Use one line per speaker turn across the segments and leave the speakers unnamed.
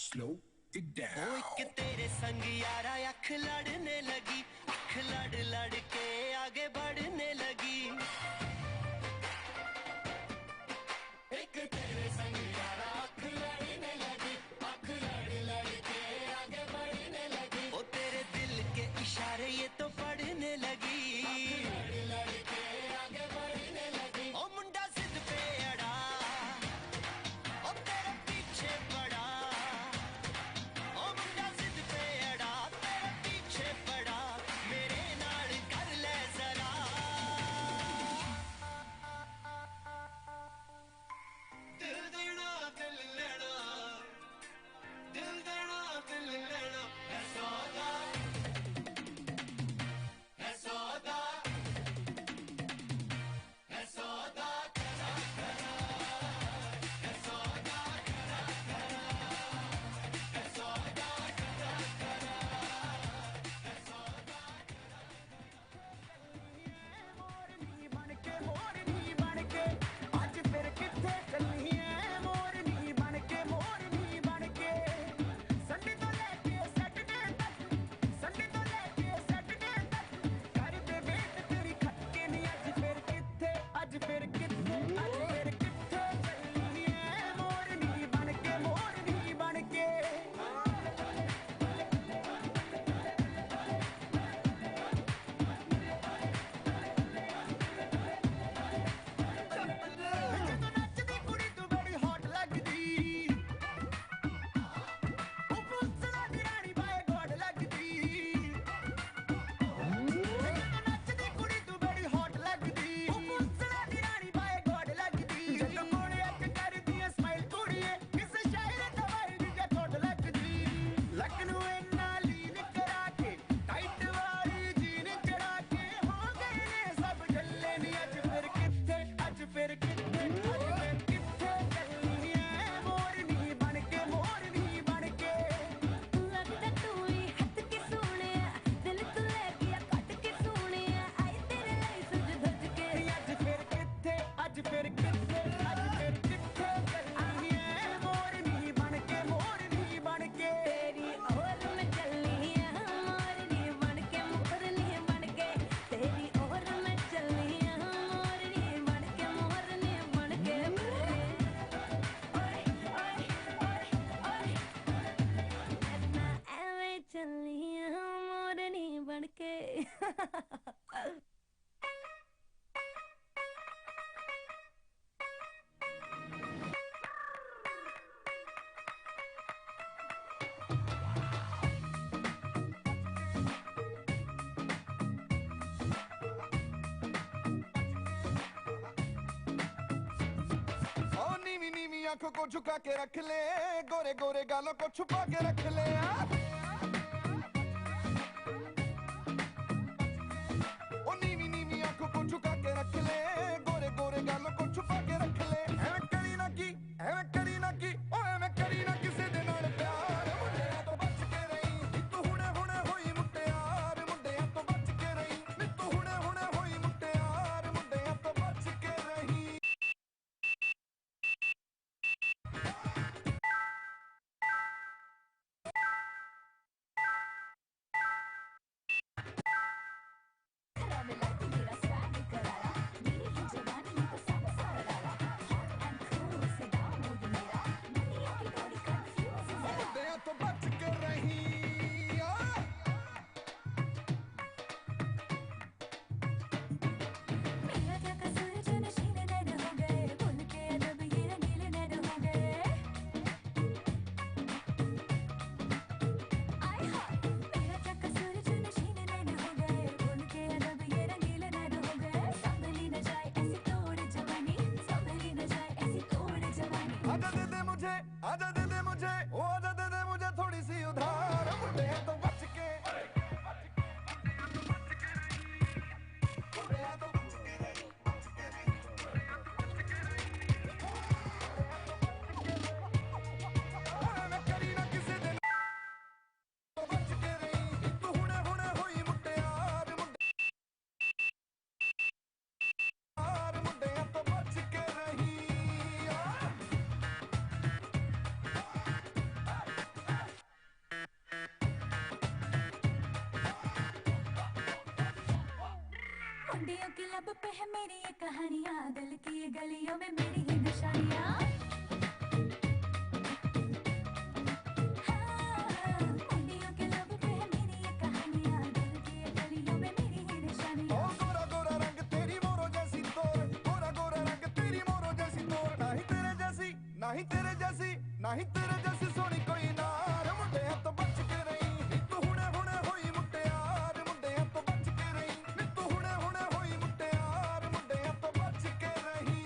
slow it down।
ओ एक तेरे संग यारा अख लड़ने लगी, अख लड़ लड़ के आगे बढ़ने लगी।
एक तेरे संग यारा अख लड़ने लगी, अख लड़ लड़ के आगे बढ़ने लगी।
ओ तेरे दिल के इशारे ये तो पढ़ने लगी,
लड़ लड़ के आगे बढ़ने लगी।
ओ मुंडा जिद पे अड़ा, ओ तेरे पीछे पड़ा। ओ मुंडा जिद पे अड़ा, तेरे पीछे पड़ा। मेरे नाल कर ले जरा। दिल देना दिल लेना, दिल देना दिल लेना है सौदा, है सौदा, है सौदा करा करा, है सौदा करा करा, है सौदा करा करा, है सौदा
मोरनी बनके आज फिर किथे चली है। मोरनी बनके संडे तो लेके सैटरडे तक, संडे तो लेके सैटरडे तक कर दे वेट तेरी खटके नी। आज फिर किथे, आज फिर किथे, आज फिर किथे चली है। मोरनी बनके ਜਦੋਂ ਨੱਚਦੀ ਕੁੜੀ ਤੂੰ ਬੜੀ ਹੌਟ ਲੱਗਦੀ, ਉਹ ਪੁੱਛਣਾ ਦੀ ਰਾਣੀ ਬਾਏ ਗੋਡ ਲੱਗਦੀ। ਜਦੋਂ ਨੱਚਦੀ ਕੁੜੀ ਤੂੰ ਬੜੀ ਹੌਟ ਲੱਗਦੀ, ਉਹ ਪੁੱਛਣਾ ਦੀ ਰਾਣੀ ਬਾਏ ਗੋਡ ਲੱਗਦੀ। ਜਦੋਂ ਕੋਲੇ ਅੱਖ ਕਰਦੀ ਐ ਸਮਾਈਲ ਕੁੜੀਏ, ਕਿਸੇ ਸ਼ਾਇਰ ਦਵਾਈ ਦੀ ਜੇ ਥੋੜ ਲੱਗਦੀ। ਲੱਕ ਨੂੰ ਇੰਨਾ ਲੀਨ ਕਰਾ ਕੇ, ਟਾਈਟ ਵਾਲੀ ਜੀਨ ਚੜਾ ਕੇ ਹੋ ਗਏ ਨੇ ਸਭ ਝੱਲੇ ਨੀ। ਅੱਜ ਫਿਰ ਕਿੱਥੇ, ਅੱਜ ਫਿਰ ਕਿੱਥੇ, ਅੱਜ ਫਿਰ ਕਿੱਥੇ ਚੱਲੀ ਐ। ਮੋਰਨੀ ਬਣਕੇ
लगता तू ही हट के सोनिया, दिल तू ले गया कट के सोनिया। आई तेरे लिए सज धज के।
ਅੱਜ ਫਿਰ ਕਿੱਥੇ, ਅੱਜ ਫਿਰ ਕਿੱਥੇ, ਅੱਜ ਫਿਰ ਕਿੱਥੇ ਚੱਲੀ ਐ। ਮੋਰਨੀ ਬਣਕੇ
तेरी ओर में चली है मोरनी बनके, मोरनी बनके। तेरी ओर में चली है मोरनी बनके। ओए ओए ओए ओए, मैं ऐਵੇਂ चली है मोरनी बनके।
ओ नीवी नीवी आंखों को झुका के रख ले, गोरे गोरे गालों को छुपा के रख ले। ओ नीवी नीवी आंखों को झुका के रख ले, गोरे गोरे गालों को छुपा के रख ले। ਐਵੇਂ ਕਰੀ ਨਾ ਕੀ, ਐਵੇਂ ਕਰੀ ਨਾ ਕੀ, ਓ ਐਵੇਂ ਕਰੀ ਨਾ ਕਿਸੇ ਦੇ ਨਾਲ ਪਿਆਰ। ਮੁੰਡਿਆਂ ਤੋਂ ਬਚ ਕੇ ਰਹੀ ਨੀ ਤੂੰ, ਹੁਣੇ ਹੁਣੇ ਹੋਈ ਮੁਟਿਆਰ। ਮੁੰਡਿਆਂ ਤੋਂ ਬਚ ਕੇ ਰਹੀ ਨੀ ਤੂੰ, ਹੁਣੇ ਹੁਣੇ ਹੋਈ ਮੁਟਿਆਰ। ਮੁੰਡਿਆਂ ਤੋਂ ਬਚ ਕੇ ਰਹੀ।
मेरा स्वैग कराया, मेरी हिजब मुंडियों की लब पे है मेरी ये कहानियाँ, दिल की ये गलियों में मेरी ही निशानियाँ। हाँ, मुंडियों की लब पे है मेरी ये कहानियाँ, दिल की ये गलियों में मेरी ही निशानियाँ।
ओ गोरा गोरा रंग तेरी मोरो जैसी तोर, गोरा गोरा रंग तेरी मोरो जैसी तोर, नहीं तेरे जैसी, नहीं तेरे जैसी, नहीं तेरे जैसी सोनी कोई नार। मुंडे हैं तो बच के रही, नी तू हुणे हुणे होई मुटियार। मुंडे हैं तो बच के रही, नी तू हुणे हुणे होई मुटियार। मुंडे हैं तो बच के रही।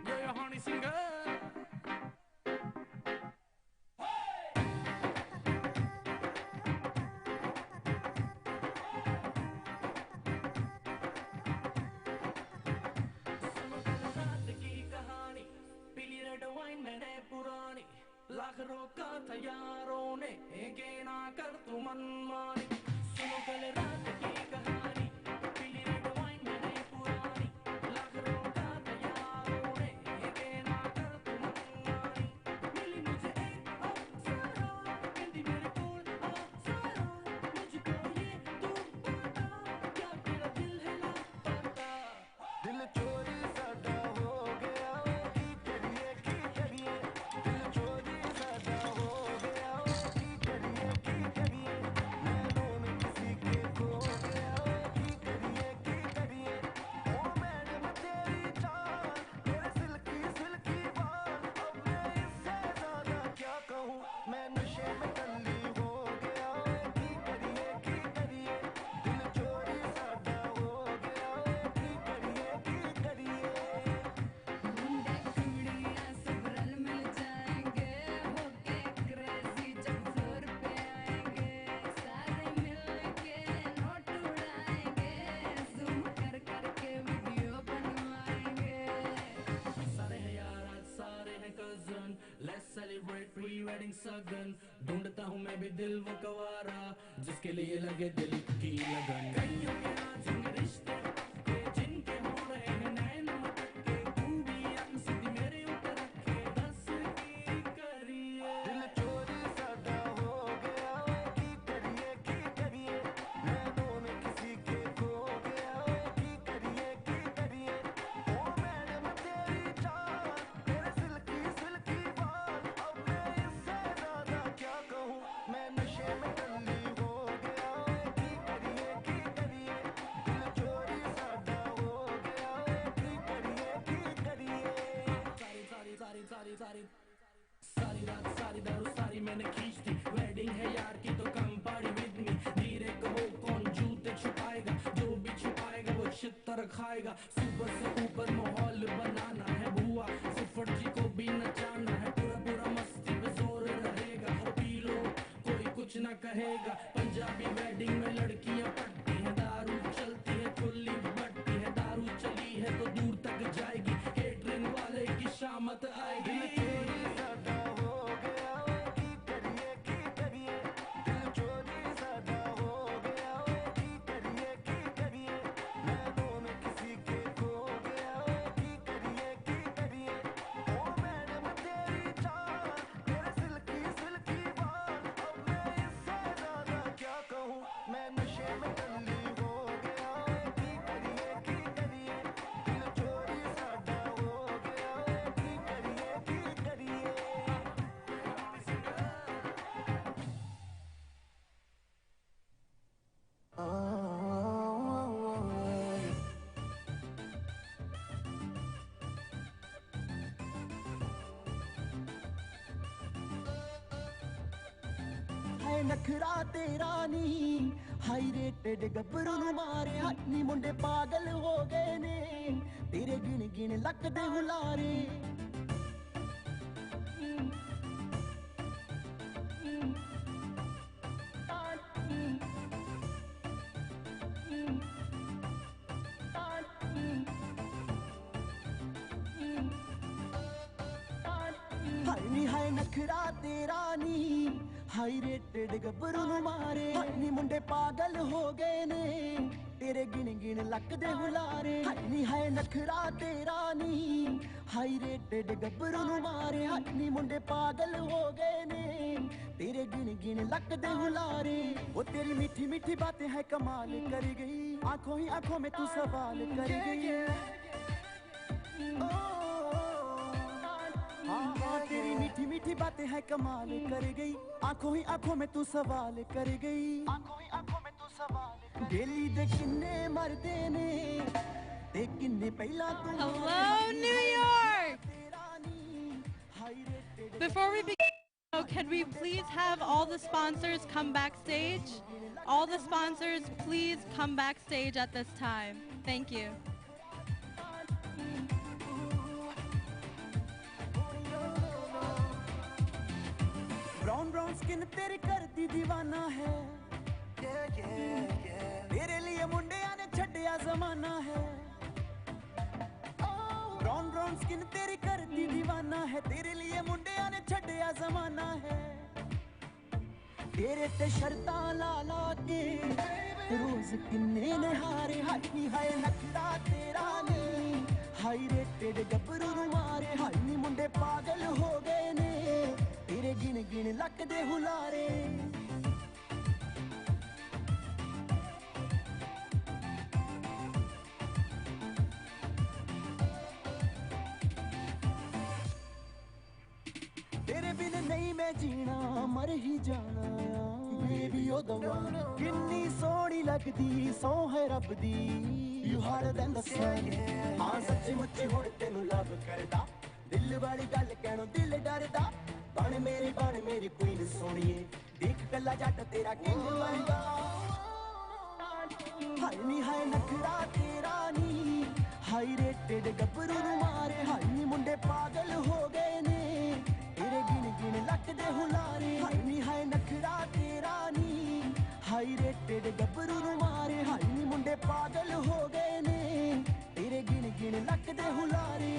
Yeah, honey singer. सुनो कल रात की कहानी, पीली रेड वाइन मैंने पुरानी, लाख रोका था यारों ने, एक ना कर तू मनमानी। सुनो कल रात की कहानी, पीली रेड वाइन मैंने पुरानी, लाख रोका था यारों ने, एक ना कर तू मनमानी। मिली मुझे एक अप्सरा, कहती मेरे कोल अप्सरा, मुझको ये तू बता, क्या तेरा दिल है लापता।
दिल चोरी साडा हो गया, की करिए की करिए। दिल चोरी साडा हो गया, की करिए नैनों में किसी के खो गया, की करिए। ओ मैडम तेरी चाल, तेरे सिल्की सिल्की बाल, अब मैं इससे ज्यादा क्या कहूँ, मैं नशे में टल्ली हो गया, की करिए। दिल चोरी साडा हो गया, की करिए।
मुंडे कुड़ियाँ सब रल मिल जाएंगे, होके क्रेजी जब फ्लोर पे आएंगे, सारे मिलके नोट उड़ाएंगे, जूम कर करके वीडियो बनवाएंगे।
सारे हैं यार आज सारे हैं cousin, let's celebrate pre wedding सगन। ढूंढता हूँ मैं भी दिल वो कवारा, जिसके लिए लगे दिल की लगन। कईयों के आज होंगे रिश्ते पक्के, जिनके हो रहे हैं नैन मटके, तू भी अंग सीधी मेरे ऊपर रखे, दस की करिए।
दिल चोरी साडा हो गया, की करिए। नैनों में किसी के खो गया, की करिए। ओ मैडम तेरी चाल, तेरे सिल्की सिल्की बाल, अब मैं इससे ज्यादा क्या कहूँ, मैं नशे में टल्ली हो गया, की करिए। दिल चोरी साडा हो गया, की करिए।
सारी रात सारी दारू सारी मैंने खींच दी, वेडिंग है यार की तो कम पार्टी विद मी। धीरे कहो कौन जूते छुपाएगा, जो भी छुपाएगा वो छितर खाएगा। सुपर से ऊपर माहौल बनाना है बुआ, फुफड़ जी को भी नचाना है, पूरा पूरा मस्ती पे जोर रहेगा। और पी लो कोई कुछ ना कहेगा, पंजाबी वेडिंग में लड़कियां पटती है, दारू चलती है खुली बटती है, दारू चली है तो दूर तक जाएगी, केटरिंग वाले की शामत आएगी।
साडा हो गया, की करिए। दिल चोरी साडा हो गया, की करिए। नैनों में किसी के खो गया, की करिए। ओ मैडम तेरी चाल, तेरे सिल्की सिल्की बाल, अब मैं इससे ज्यादा क्या कहूँ, मैं नशे में टल्ली हो गया, की करिए। दिल चोरी साडा हो गया, की करिए। हाय नखरा तेरा नी, हाई रेटेड गब्बरू ਨੂੰ ਮਾਰਿਆ ਨੀ, ਮੁੰਡੇ ਪਾਗਲ ਹੋ ਗਏ ਨੇ, ਤੇਰੇ ਗਿਣ ਗਿਣ ਲੱਕ ਦੇ ਹੁਲਾਰੇ। ਹਾਏ ਨੀ ਹਾਏ ਨਖਰਾ ਤੇਰਾ ਨੀ, हाई रेटेड गब्बरू नु मारे नी मुंडे पागल हो गए ने तेरे गिन गिन लक दे हुलारे नी है नखरा तेरा नी हाई रेटेड गब्बरू नु मारे नी मुंडे पागल हो गए ने तेरे गिन गिन लक दे हुलारे वो तेरी मीठी मीठी बातें है कमाल कर गई आंखों ही आंखों में तू सवाल कर गई तेरी मीठी मीठी बातें हैं कमाल कर गई आंखों ही आंखों में तू सवाल कर गई आंखों ही आंखों में तू सवाल दिल्ली दे किन्ने मरदे ने ते किन्ने पहला तू
Hello, New York! Before we begin, can we please have all the sponsors come backstage? All the sponsors, please come backstage at this time. Thank you.
Brown brown skin तेरी करती दीवाना है तेरे लिए मुंडिया ने छड्डिया जमाना है ब्राउन ब्राउन स्किन तेरी करती दीवाना है तेरे लिए मुंडिया ने छड्डिया जमाना है तेरे ते शर्ता ला ला के रोज किन्ने ने हारे हाई हाय नखरा तेरा नहीं हाई रेटेड गब्बरू नु मारे हाई नी मुंडे पागल हो गए ने तेरे गिन गिन लक दे हुलारे तेरे बिन नहीं मैं जीना मर ही जाना बेबी ओ दवा किन्नी सोहनी लगदी सौ है रब दी यू हार्डर देन द सन हां सच्ची मुच्ची हुण तेनू लव करदा दिल वाली गल कहणों दिल डरदा बन मेरी क्वीन सोनिए देख कल्ला जट तेरा किंग बनदा हाय नी हाय नखरा तेरा नी हाई रेटेड गब्बरू नु मारे हाय नी मुंडे पागल हो गए ने तेरे गिन गिन लक दे हुलारे हाय नी हाय नखरा तेरा नी हाई रेटेड गब्बरू नु मारे हाय नी मुंडे पागल हो गए ने तेरे गिन गिन लक दे हुलारे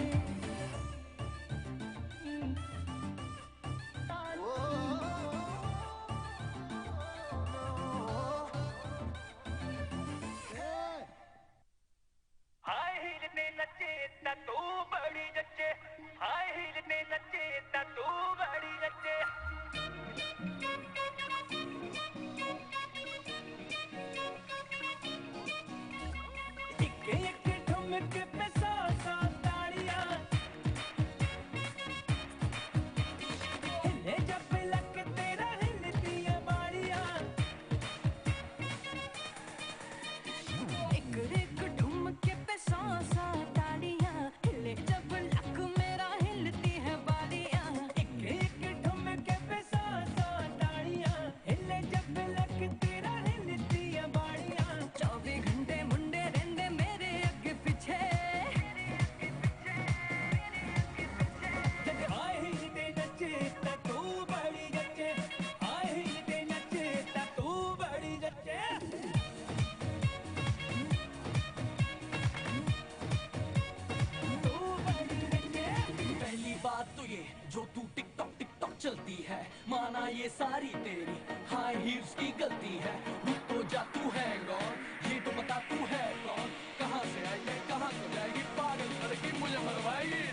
जो तू टिकटॉक टिकटॉक चलती है माना ये सारी तेरी हाई हील्स की गलती है रुक तो जा तू है कौन ये तो बता तू है कौन कहाँ से आई है कहाँ को जाएगी पागल लड़की मुझे मरवाएगी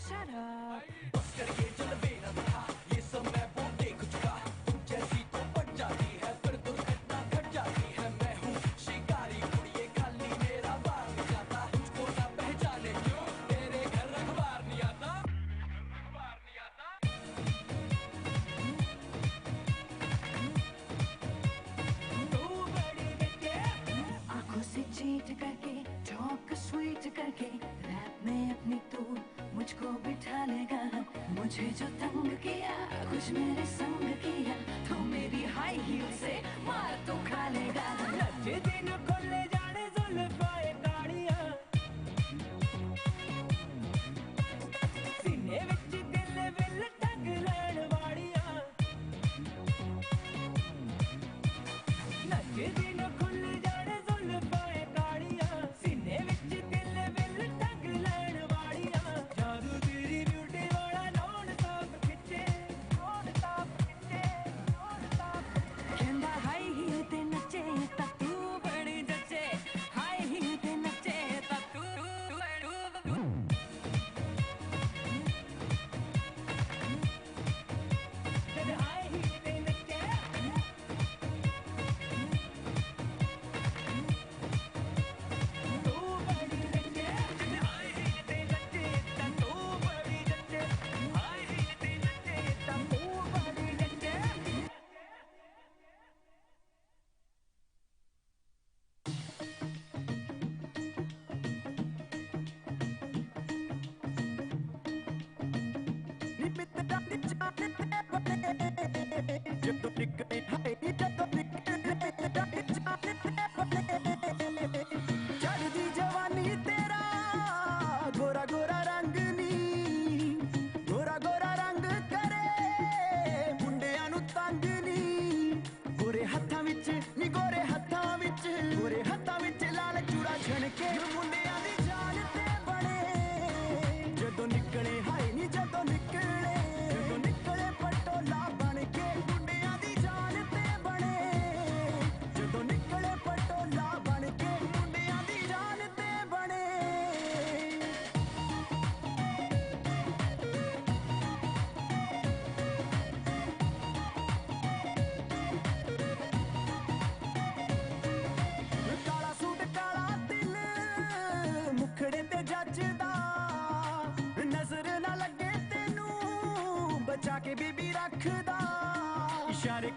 Shut up.
बस करके चल बेना था ये सब मैं वो देख चुका तू जैसी तो बढ़ जाती है फिर दुर्घटना घट जाती है मैं हूँ शिकारी कुड़िए खाली मेरा बार नहीं जाता तुझको ना पहचाने क्यों तेरे घर अखबार नहीं आता
आंखों से चीट करके टॉक स्वीट करके रैप में अपनी तू मुझको बिठा लेगा मुझे जो तंग किया कुछ मेरे संग किया तो मेरी हाई हील से मार तो खा लेगा
नचे दिन खोले जाने जुल्फाए काड़ियां सीने विच दिल विल टक लैण वाड़ियां नचे दिन खोले जाने जुल्फाए काड़ियां सीने विच दिल विल टक लैण वाड़ियां जादू तेरी ब्यूटी वाला नॉन स्टॉप खिचे
ਜਦੋਂ ਨਿਕਲੇ ਹਾਏ ਨੀ ਜਦੋਂ ਨਿਕਲੇ ਚੜ੍ਹਦੀ ਜਵਾਨੀ ਤੇਰਾ ਗੋਰਾ ਗੋਰਾ ਰੰਗ ਨੀ ਗੋਰਾ ਗੋਰਾ ਰੰਗ ਕਰੇ ਮੁੰਡਿਆਂ ਨੂੰ ਤੰਗ ਨੀ ਗੋਰੇ ਹੱਥਾਂ ਵਿੱਚ ਨੀ ਗੋਰੇ ਹੱਥਾਂ ਵਿੱਚ ਲਾਲ ਚੂੜਾ ਛਣਕੇ ਮੁੰਡਿਆਂ ਦੀ ਜਾਨ ਤੇ ਬਣੇ ਜਦੋਂ ਨਿਕਲੇ ਹਾਏ ਨੀ ਜਦੋਂ ਨਿਕਲੇ ਪਟੋਲਾ ਬਣ ਕੇ ਮੁੰਡਿਆਂ ਦੀ ਜਾਨ ਤੇ ਬਣੇ ਜਦੋਂ ਨਿਕਲੇ ਪਟੋਲਾ ਬਣ ਕੇ ਮੁੰਡਿਆਂ ਦੀ ਜਾਨ ਤੇ ਬਣੇ ਕਾਲਾ ਸੂਟ ਕਾਲਾ ਦਿਲ ਮੁਖੜੇ ਤੇ ਜੱਜਦਾ ਨਜ਼ਰ ਨਾ ਲੱਗੇ ਤੈਨੂੰ ਬਚਾ ਕੇ ਬੀਬੀ ਰੱਖਦਾ ਇਸ਼ਾਰੇ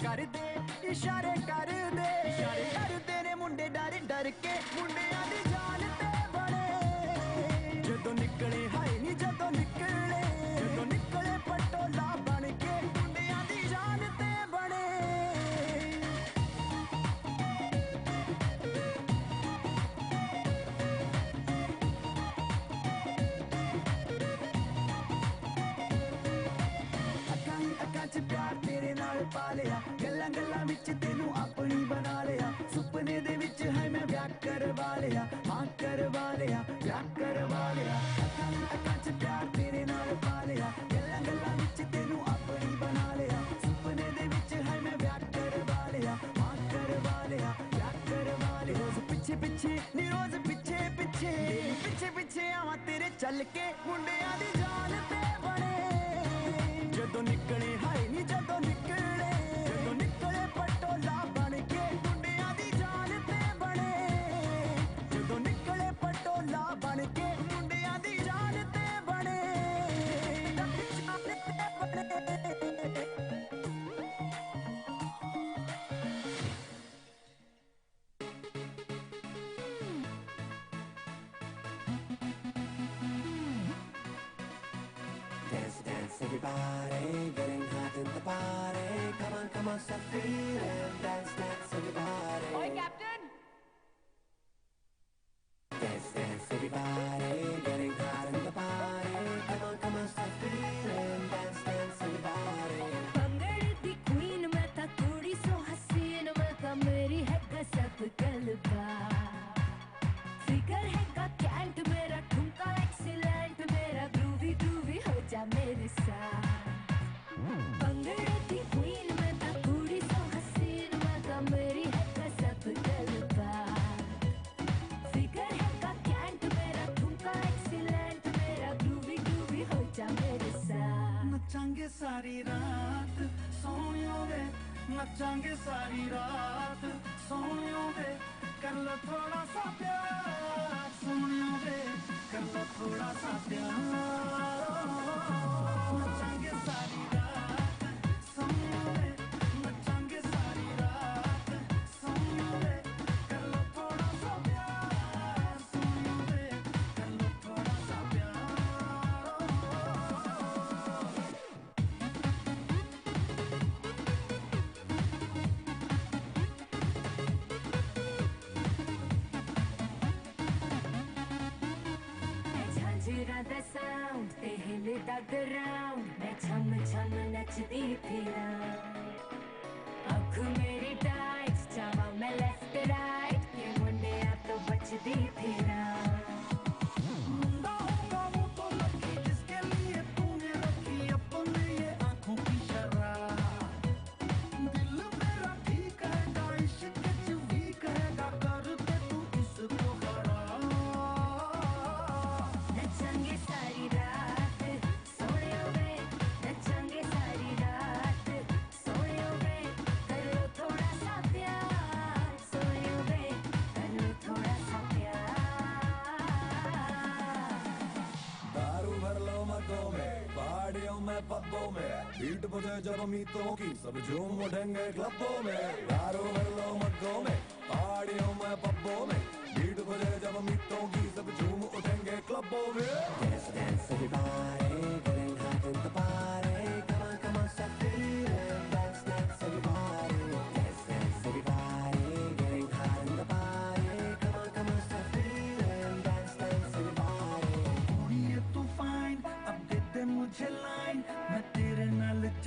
ਕਰਦੇ ਨੇ ਮੁੰਡੇ ਡਰ ਕੇ ਮੁੰਡਿਆਂ ਦੀ ਜਾਨ ਤੇ ਬਣੇ ਜਦੋਂ ਨਿਕਲੇ ਹਾਏ ਨੀ ਜਦੋਂ ਨਿਕਲੇ ਪਟੋਲਾ ਬਣ ਕੇ ਮੁੰਡਿਆਂ ਦੀ ਜਾਨ ਤੇ ਬਣੇ ਅੱਖਾਂ 'ਚ ਪਿਆਰ ਤੇਰੇ ਨਾਲ ਪਾ ਲਿਆ ਗੱਲਾਂ ਵਿੱਚ ਤੈਨੂੰ ਆਪਣੀ ਬਣਾ ਲਿਆ ਸੁਪਨੇ ਦੇ ਵਿੱਚ ਹੈ ਮੈਂ ਵਿਆਹ ਕਰਵਾ ਲਿਆ ਹਾਂ ਕਰਵਾ ਲਿਆ ਵਿਆਹ ਕਰਵਾ ਲਿਆ ਅੱਖਾਂ 'ਚ ਪਿਆਰ ਤੇਰੇ ਨਾਲ ਪਾ ਲਿਆ ਗੱਲਾਂ ਵਿੱਚ ਤੈਨੂੰ ਆਪਣੀ ਬਣਾ ਲਿਆ ਸੁਪਨੇ ਦੇ ਵਿੱਚ ਹੈ ਮੈਂ ਵਿਆਹ ਕਰਵਾ ਲਿਆ ਹਾਂ ਕਰਵਾ ਲਿਆ ਵਿਆਹ ਕਰਵਾ ਲਿਆ ਰੋਜ਼ ਪਿੱਛੇ ਨੀ ਰੋਜ਼ ਪਿੱਛੇ ਆਵਾਂ ਤੇਰੇ ਚੱਲ ਕੇ ਮੁੰਡਿਆਂ ਦੀ ਜਾਨ ਤੇ ਬਣੇ ਜਦੋਂ ਨਿਕਲੇ ਹਾਏ ਨੀ ਜਦੋਂ ਨਿਕਲੇ ਪਟੋਲਾ ਬਣ ਕੇ ਮੁੰਡਿਆਂ ਦੀ ਜਾਨ ਤੇ ਬਣੇ ਜਦੋਂ ਨਿਕਲੇ ਪਟੋਲਾ ਬਣ ਕੇ ਮੁੰਡਿਆਂ ਦੀ ਜਾਨ ਤੇ ਬਣੇ
Dance, everybody, getting hot in the party. Come on, start feeling. Dance, everybody.
Oi, Captain!
Dance, everybody, getting hot in the party. Come on, start feeling. Dance, everybody.
पंगड़ the queen मैं था थोड़ी सो हसीन मैं था मेरी है गजब गलबा फिगर है का कैंट मेरा ठुमका एक्सीलेंट मेरा ग्रूवी हो जा मेरे साथ पंगड़ दी queen मैं था थोड़ी सो हसीन मैं था मेरी है गजब गलबा फिगर है का कैंट मेरा ठुमका एक्सीलेंट मेरा ग्रूवी हो जा मेरे साथ
नचांगे सारी रात सोनियो वे नचांगे सारी रात सोनियो वे कर लो थोड़ा सा प्यार सोनियो वे कर लो थोड़ा सा प्यार नचांगे सारी रात सोनियो वे नचांगे सारी रात सोनियो वे कर लो थोड़ा सा प्यार सोनियो वे कर लो थोड़ा सा प्यार
झांझरा दा साउंड ते हिलदा ग्राउंड मैं छम नचदी फिरां अख मेरी टाइट जावा मैं लेफ्ट राइट ये मुंडिया तो बचदी फिरां
मुंडा होगा वो तो लकी जिसके लिए तूने रखी अपने ये आंखों की शराब दिल मेरा ठीक है इश्क भी कहेगा कर दे तू इसको खराब
नचांगे सारी रात सोने वे नचांगे सारी रात सोने वे कर लो थोड़ा सा प्यार सोने वे कर लो थोड़ा सा प्यार
दारू भर लो मगों में पहाड़ियों में पब्बों में बीट बजे जब मीतों की सब झूम उठेंगे क्लबों में दारू भर लो मगों में पहाड़ियों में पब्बों में बीट बजे जब मीतों की सब झूम उठेंगे क्लबों में
Dance, everybody, getting hot in the party.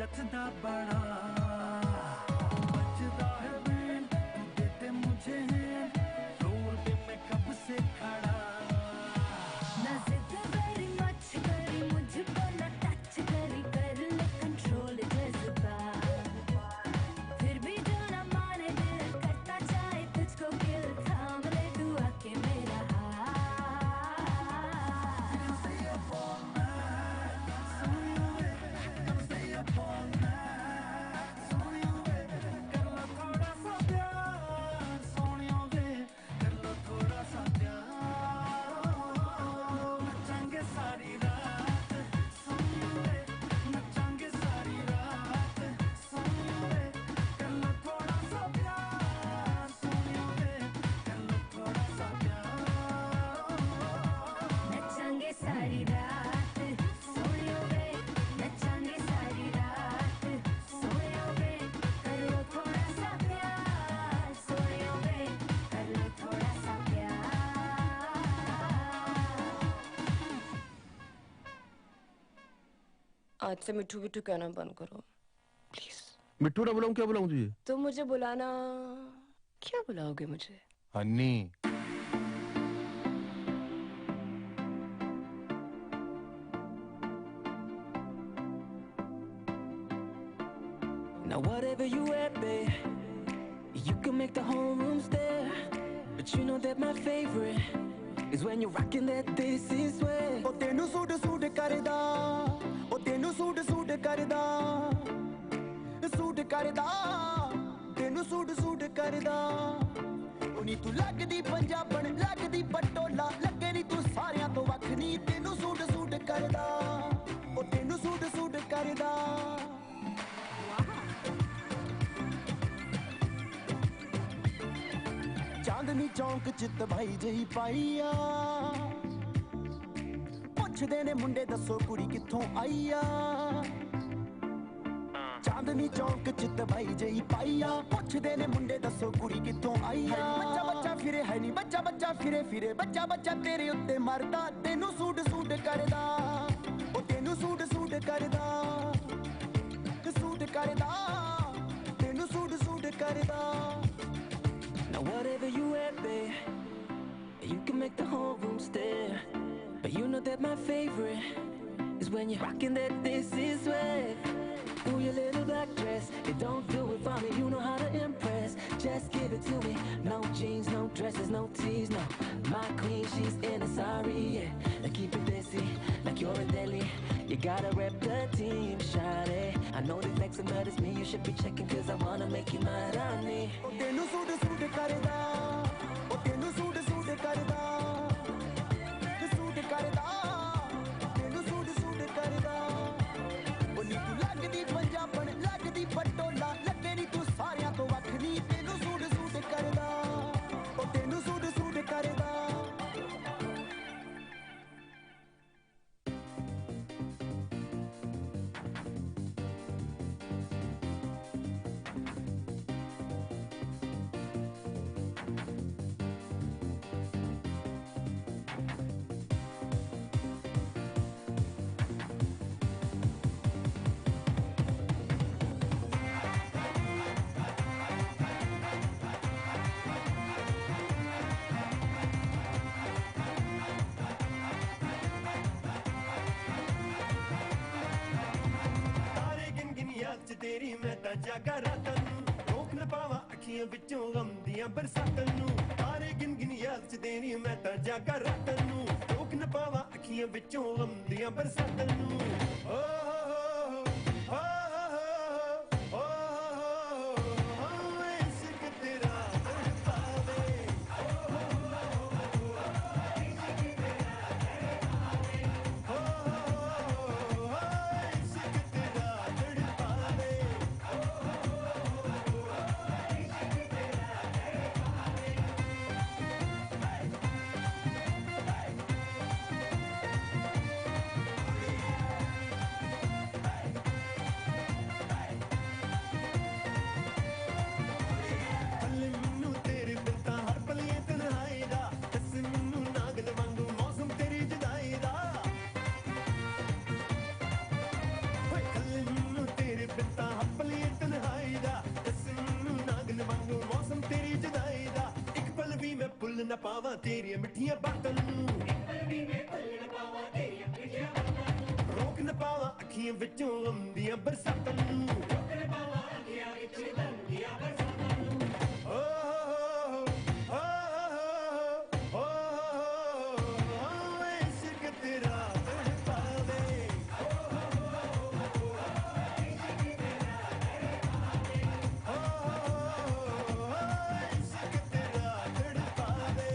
जचदा बड़ा बजदा है बैंड तू देते मुझे हैंड रोड पे मैं कब से खड़ा
ना जिद very much करी मुझको ना टच करी कर ले कंट्रोल जज्बा फिर भी जो ना माने दिल करता चाहे तुझको किल थाम ले तू आके मेरा नचांगे सारी रात सोनियो वे नचांगे सारी रात सोनियो वे कर लो थोड़ा सा प्यार सोनियो वे कर लो थोड़ा सा प्यार
आज से मिठू मिठू कहना बंद करो प्लीज।
मिट्टू ना बुलाऊं, क्या बुलाऊं तुझे?
तुम मुझे बुलाना क्या बुलाओगे मुझे?
Honey.
Now whatever you at, babe, you can make the whole room stare. But you know that my favorite is when you're rocking that this is way.
ਉਹ ਤੈਨੂੰ ਸੂਟ ਸੂਟ ਕਰਦਾ ਉਹ ਤੈਨੂੰ ਸੂਟ ਸੂਟ ਕਰਦਾ ਸੂਟ ਕਰਦਾ ਤੈਨੂੰ suit suit ਕਰਦਾ ਉਨੀ ਤੂੰ ਲੱਗਦੀ ਪੰਜਾਬਣ ਲੱਗਦੀ ਪਟੋਲਾ ਲੱਗੇ ਨੀ ਤੂੰ ਸਾਰਿਆਂ ਤੋਂ ਵੱਖ ਨੀ ਤੈਨੂੰ ਸੂਟ ਸੂਟ ਕਰਦਾ ਉਹ ਤੈਨੂੰ ਸੂਟ ਸੂਟ ਕਰਦਾ ਚਾਂਦਨੀ ਚੌਂਕ ਚ ਤਬਾਈ ਜਹੀ ਪਾਈ ਆ ਪੁੱਛਦੇ ਨੇ ਮੁੰਡੇ ਦੱਸੋ ਕੁੜੀ ਕਿੱਥੋਂ ਆਈ ਆ ਚਾਂਦਨੀ ਚੌਂਕ ਚ ਤਬਾਈ ਜਹੀ ਪਾਈ ਆ ਪੁੱਛਦੇ ਨੇ ਮੁੰਡੇ ਦੱਸੋ ਕੁੜੀ ਕਿੱਥੋਂ ਆਈ ਆ ਬੱਚਾ ਬੱਚਾ ਫਿਰੇ ਹੈ ਨਹੀਂ ਬੱਚਾ ਬੱਚਾ ਫਿਰੇ ਫਿਰੇ ਬੱਚਾ ਬੱਚਾ ਤੇਰੇ ਉੱਤੇ ਮਰਦਾ ਤੈਨੂੰ ਸੂਟ ਸੂਟ ਕਰਦਾ ਉਹ ਤੈਨੂੰ ਸੂਟ ਸੂਟ ਕਰਦਾ ਸੂਟ ਕਰਦਾ ਤੈਨੂੰ ਸੂਟ ਸੂਟ ਕਰਦਾ
Now whatever you at, babe, you can make the whole room stare. But you know that my favorite is when you're rocking that this is way. Ooh, your little black dress, it don't do it for me, you know how to impress. Just give it to me, no jeans, no dresses, no tees, no. My queen, she's in a sari, yeah. Like keep it desi, like you're a deli. You gotta rep the team, shawty. I know they flexing, but it's me you should be checking, cause I wanna make you my Rani.
ਉਹ ਤੈਨੂੰ suit suit ਕਰਦਾ ਉਹ ਤੈਨੂੰ suit suit ਕਰਦਾ suit ਕਰਦਾ ਤੈਨੂੰ suit suit ਕਰਦਾ ਉਹ ਨੀ ਤੂੰ ਲੱਗਦੀ ਪੰਜਾਬਣ ਲੱਗਦੀ ਪਟੋਲਾ ਲੱਗੇ ਨੀ ਤੂੰ ਸਾਰਿਆਂ ਤੋਂ ਵੱਖ ਨੀ ਤੈਨੂੰ ਸੂਟ ਸੂਟ ਕਰਦਾ ਉਹ ਤੈਨੂੰ ਸੂਟ ਸੂਟ ਕਰਦਾ
ਤਾਰੇ ਗਿਣ ਗਿਣ ਯਾਦ ਚ ਤੇਰੀ ਮੈਂ ਤਾਂ ਜਾਗਾ ਰਾਤਾਂ ਨੂੰ ਰੋਕ ਨਾ ਪਾਵਾਂ ਅੱਖੀਆਂ ਵਿੱਚੋਂ ਗਮ ਦੀਆਂ ਬਰਸਾਤਾਂ ਨੂੰ ਤਾਰੇ ਗਿਣ ਗਿਣ ਯਾਦ ਚ ਤੇਰੀ ਮੈਂ ਤਾਂ ਜਾਗਾ ਰਾਤਾਂ ਨੂੰ ਰੋਕ ਨਾ ਪਾਵਾਂ ਅੱਖੀਆਂ ਵਿੱਚੋਂ ਗਮ ਦੀਆਂ ਬਰਸਾਤਾਂ ਨੂੰ ਓ ਹੋ ਹੋ ਹੋ ਇਸ਼ਕ ਤੇਰਾ ਤੜਪਾਵੇ ਇਸ਼ਕ ਤੇਰਾ ਤੜਪਾਵੇ ਨਾ ਪਾਵਾਂ ਤੇਰੀਆਂ ਮਿੱਠੀਆਂ ਬਾਤਾਂ ਨੂੰ ਰੋਕ ਨਾ ਪਾਵਾਂ ਅੱਖੀਆਂ ਵਿੱਚੋਂ ਆਉਂਦੀਆਂ ਬਰਸਾਤਾਂ ਨੂੰ ਓ ਇਸ਼ਕ ਤੇਰਾ ਤੜਪਾਵੇ ਇਸ਼ਕ ਤੇਰਾ ਤੜਪਾਵੇ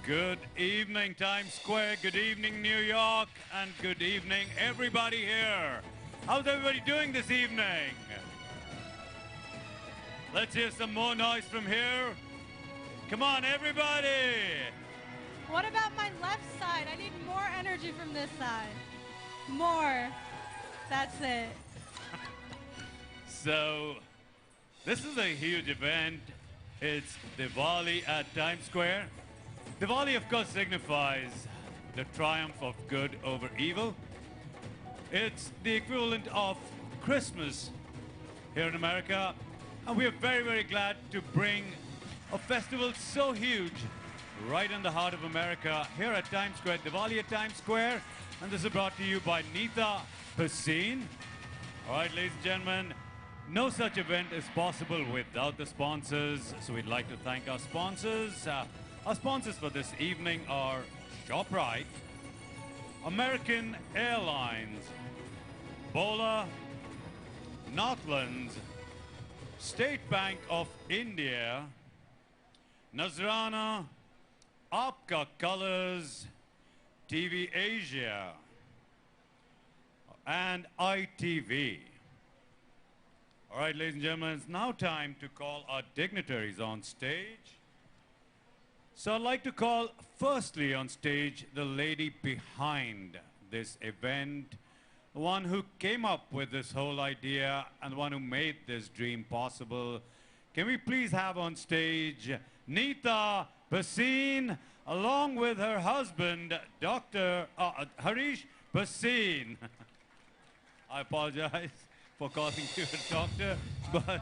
Good evening, Times Square. Good evening, New York. And good evening, everybody here. How's everybody doing this evening? Let's hear some more noise from here. Come on, everybody.
What about my left side? I need more energy from this side. More. That's it.
So, this is a huge event. It's Diwali at Times Square. Diwali, of course, signifies the triumph of good over evil. It's the equivalent of Christmas here in America. And we are very, very glad to bring a festival so huge right in the heart of America here at Times Square, Diwali at Times Square. And this is brought to you by Neeta Paseen. All right, ladies and gentlemen, no such event is possible without the sponsors. So we'd like to thank our sponsors. Our sponsors for this evening are ShopRite, American Airlines, Bola, Northlands, State Bank of India, Nazrana, Aapka Colors, TV Asia, and ITV. All right, ladies and gentlemen, it's now time to call our dignitaries on stage. So I'd like to call firstly on stage the lady behind this event, the one who came up with this whole idea and the one who made this dream possible. Can we please have on stage Neeta Paseen along with her husband, Dr. Harish Paseen. I apologize for calling you a doctor, but...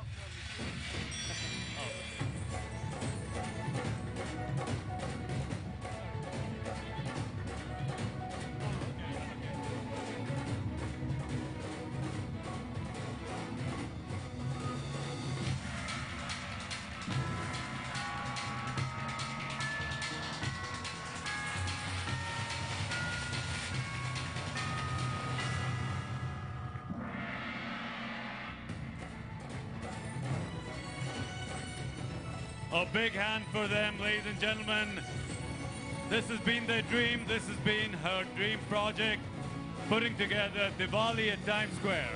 A big hand for them, ladies and gentlemen. This has been their dream. This has been her dream project, putting together Diwali at Times Square.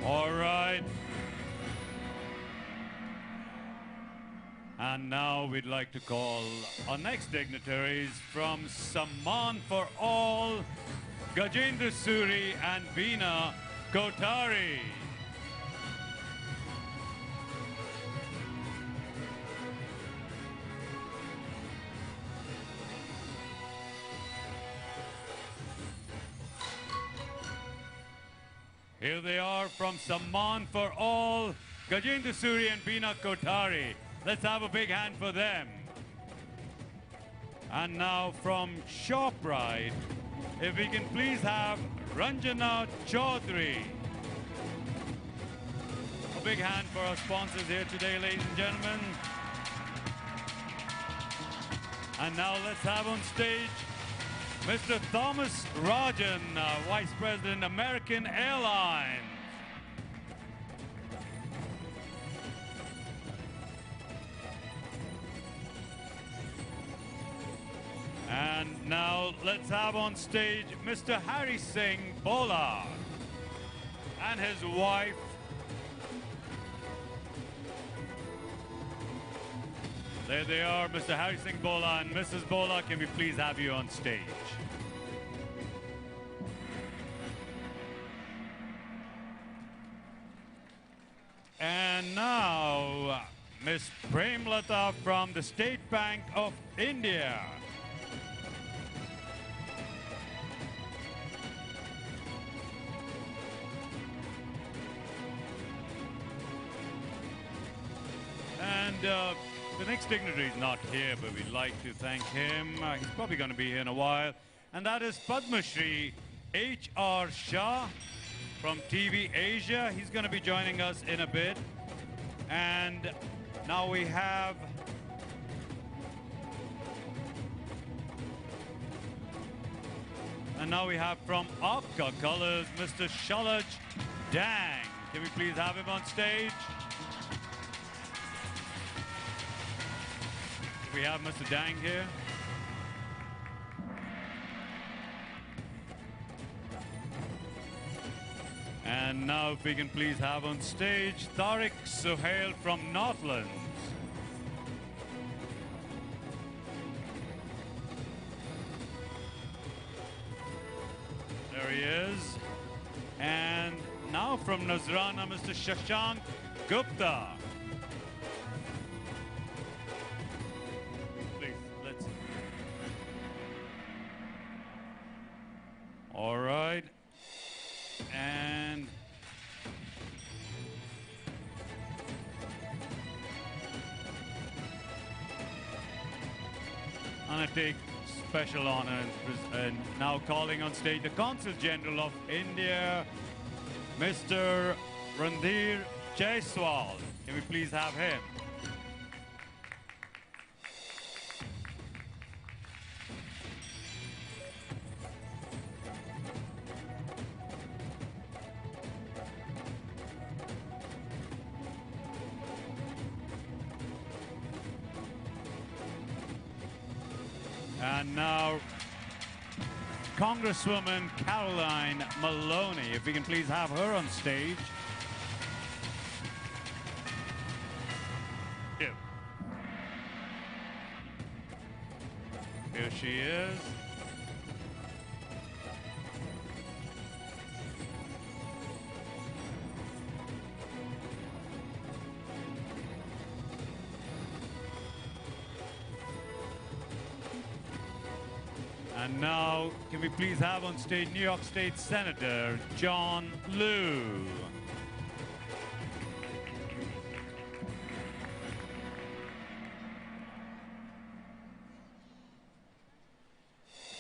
All right. And now we'd like to call our next dignitaries from Samman for All, Gajendra Suri and Veena Kotari. Here they are from Samman for All, Gajendra Suri and Veena Kotari. Let's have a big hand for them. And now from ShopRite, if we can please have Ranjana Chaudhary. A big hand for our sponsors here today, ladies and gentlemen. And now let's have on stage Mr. Thomas Rajan, Vice President, American Airlines. And now let's have on stage Mr. Hari Singh Bola and his wife. There they are, Mr. Hari Singh Bola and Mrs. Bola. Can we please have you on stage? And now, Miss Premlata from the State Bank of India. And the next dignitary is not here, but we'd like to thank him. He's probably going to be here in a while. And that is Padma Shri H.R. Shah from TV Asia. He's going to be joining us in a bit. And now we have And now we have from Opka Colors, Mr. Shalaj Dang. Can we please have him on stage? We have Mr. Dang here. And now if we can please have on stage Tariq Suhail from Northlands. There he is. And now from Nazrana, Mr. Shashank Gupta. Please, let's. All right. And I'm going to take special honor and now calling on stage the Consul General of India, Mr. Randhir Jaiswal. Can we please have him? And now, Congresswoman Caroline Maloney, if we can please have her on stage. Here. Here she is. And now, can we please have on stage New York State Senator John Liu.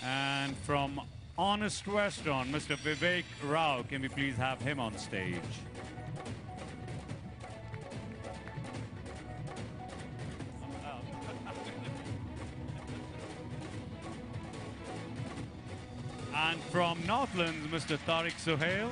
And from Honest Restaurant, Mr. Vivek Rao, can we please have him on stage? And from Northlands, Mr. Tariq Suhail.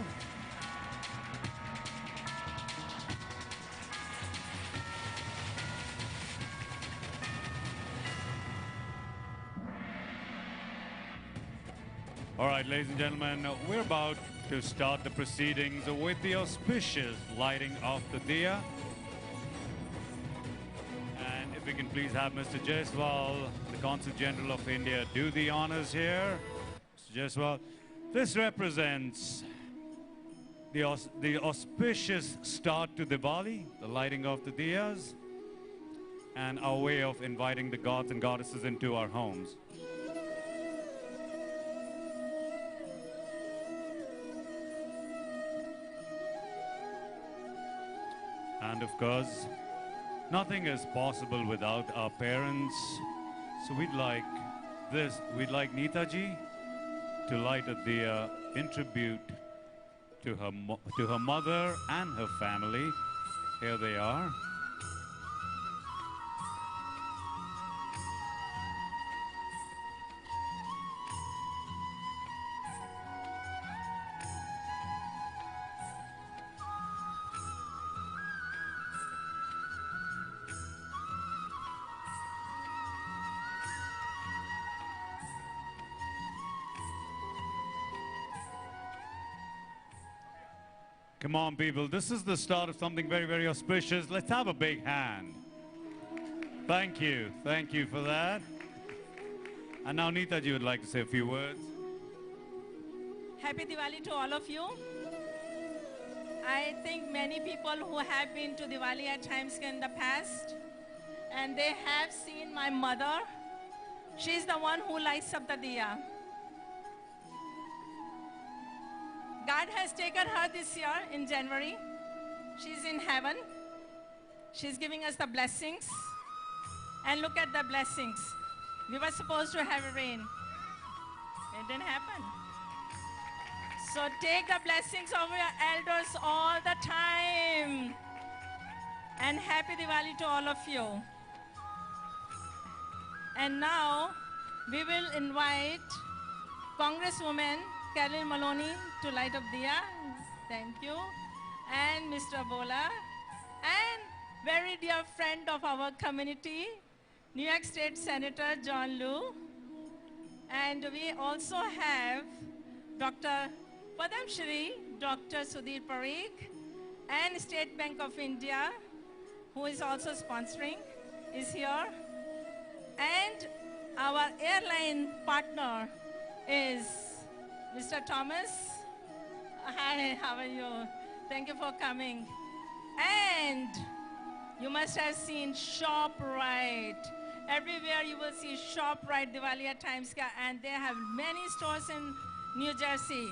All right, ladies and gentlemen, we're about to start the proceedings with the auspicious lighting of the diya. And if we can please have Mr. Jaiswal, the Consul General of India, do the honors here. Jaiswal. This represents the auspicious start to Diwali, the lighting of the diyas, and our way of inviting the gods and goddesses into our homes. And of course, nothing is possible without our parents. So we'd like Neetaji to light a diya in tribute to her mother and her family. Here they are. Come on, people. This is the start of something very, very auspicious. Let's have a big hand. Thank you. Thank you for that. And now Neetaji would like to say a few words.
Happy Diwali to all of you. I think many people who have been to Diwali at times in the past, and they have seen my mother. She's the one who lights up the diya. God has taken her this year in January. She's in heaven. She's giving us the blessings. And look at the blessings. We were supposed to have rain. It didn't happen. So take the blessings of your elders all the time. And happy Diwali to all of you. And now we will invite Congresswoman Carolyn Maloney to light up Diya. Thank you. And Mr. Bola. And very dear friend of our community, New York State Senator John Liu. And we also have Dr. Padam Shri, Dr. Sudhir Parikh, and State Bank of India, who is also sponsoring, is here. And our airline partner is Mr. Thomas. Hi, how are you? Thank you for coming. And you must have seen ShopRite. Everywhere you will see ShopRite Diwali at Times Square, and they have many stores in New Jersey.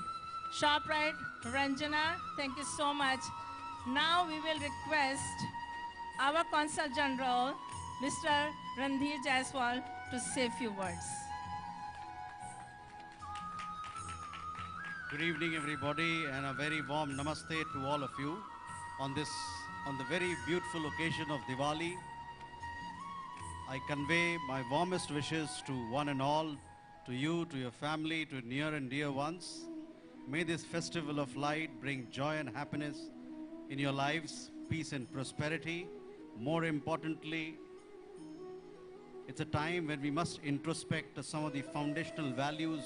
ShopRite, Ranjana, thank you so much. Now we will request our Consul General, Mr. Randhir Jaiswal, to say a few words.
Good evening, everybody, and a very warm namaste to all of you on the very beautiful occasion of Diwali. I convey my warmest wishes to one and all, to you, to your family, to near and dear ones. May this festival of light bring joy and happiness in your lives, peace and prosperity. More importantly, it's a time when we must introspect some of the foundational values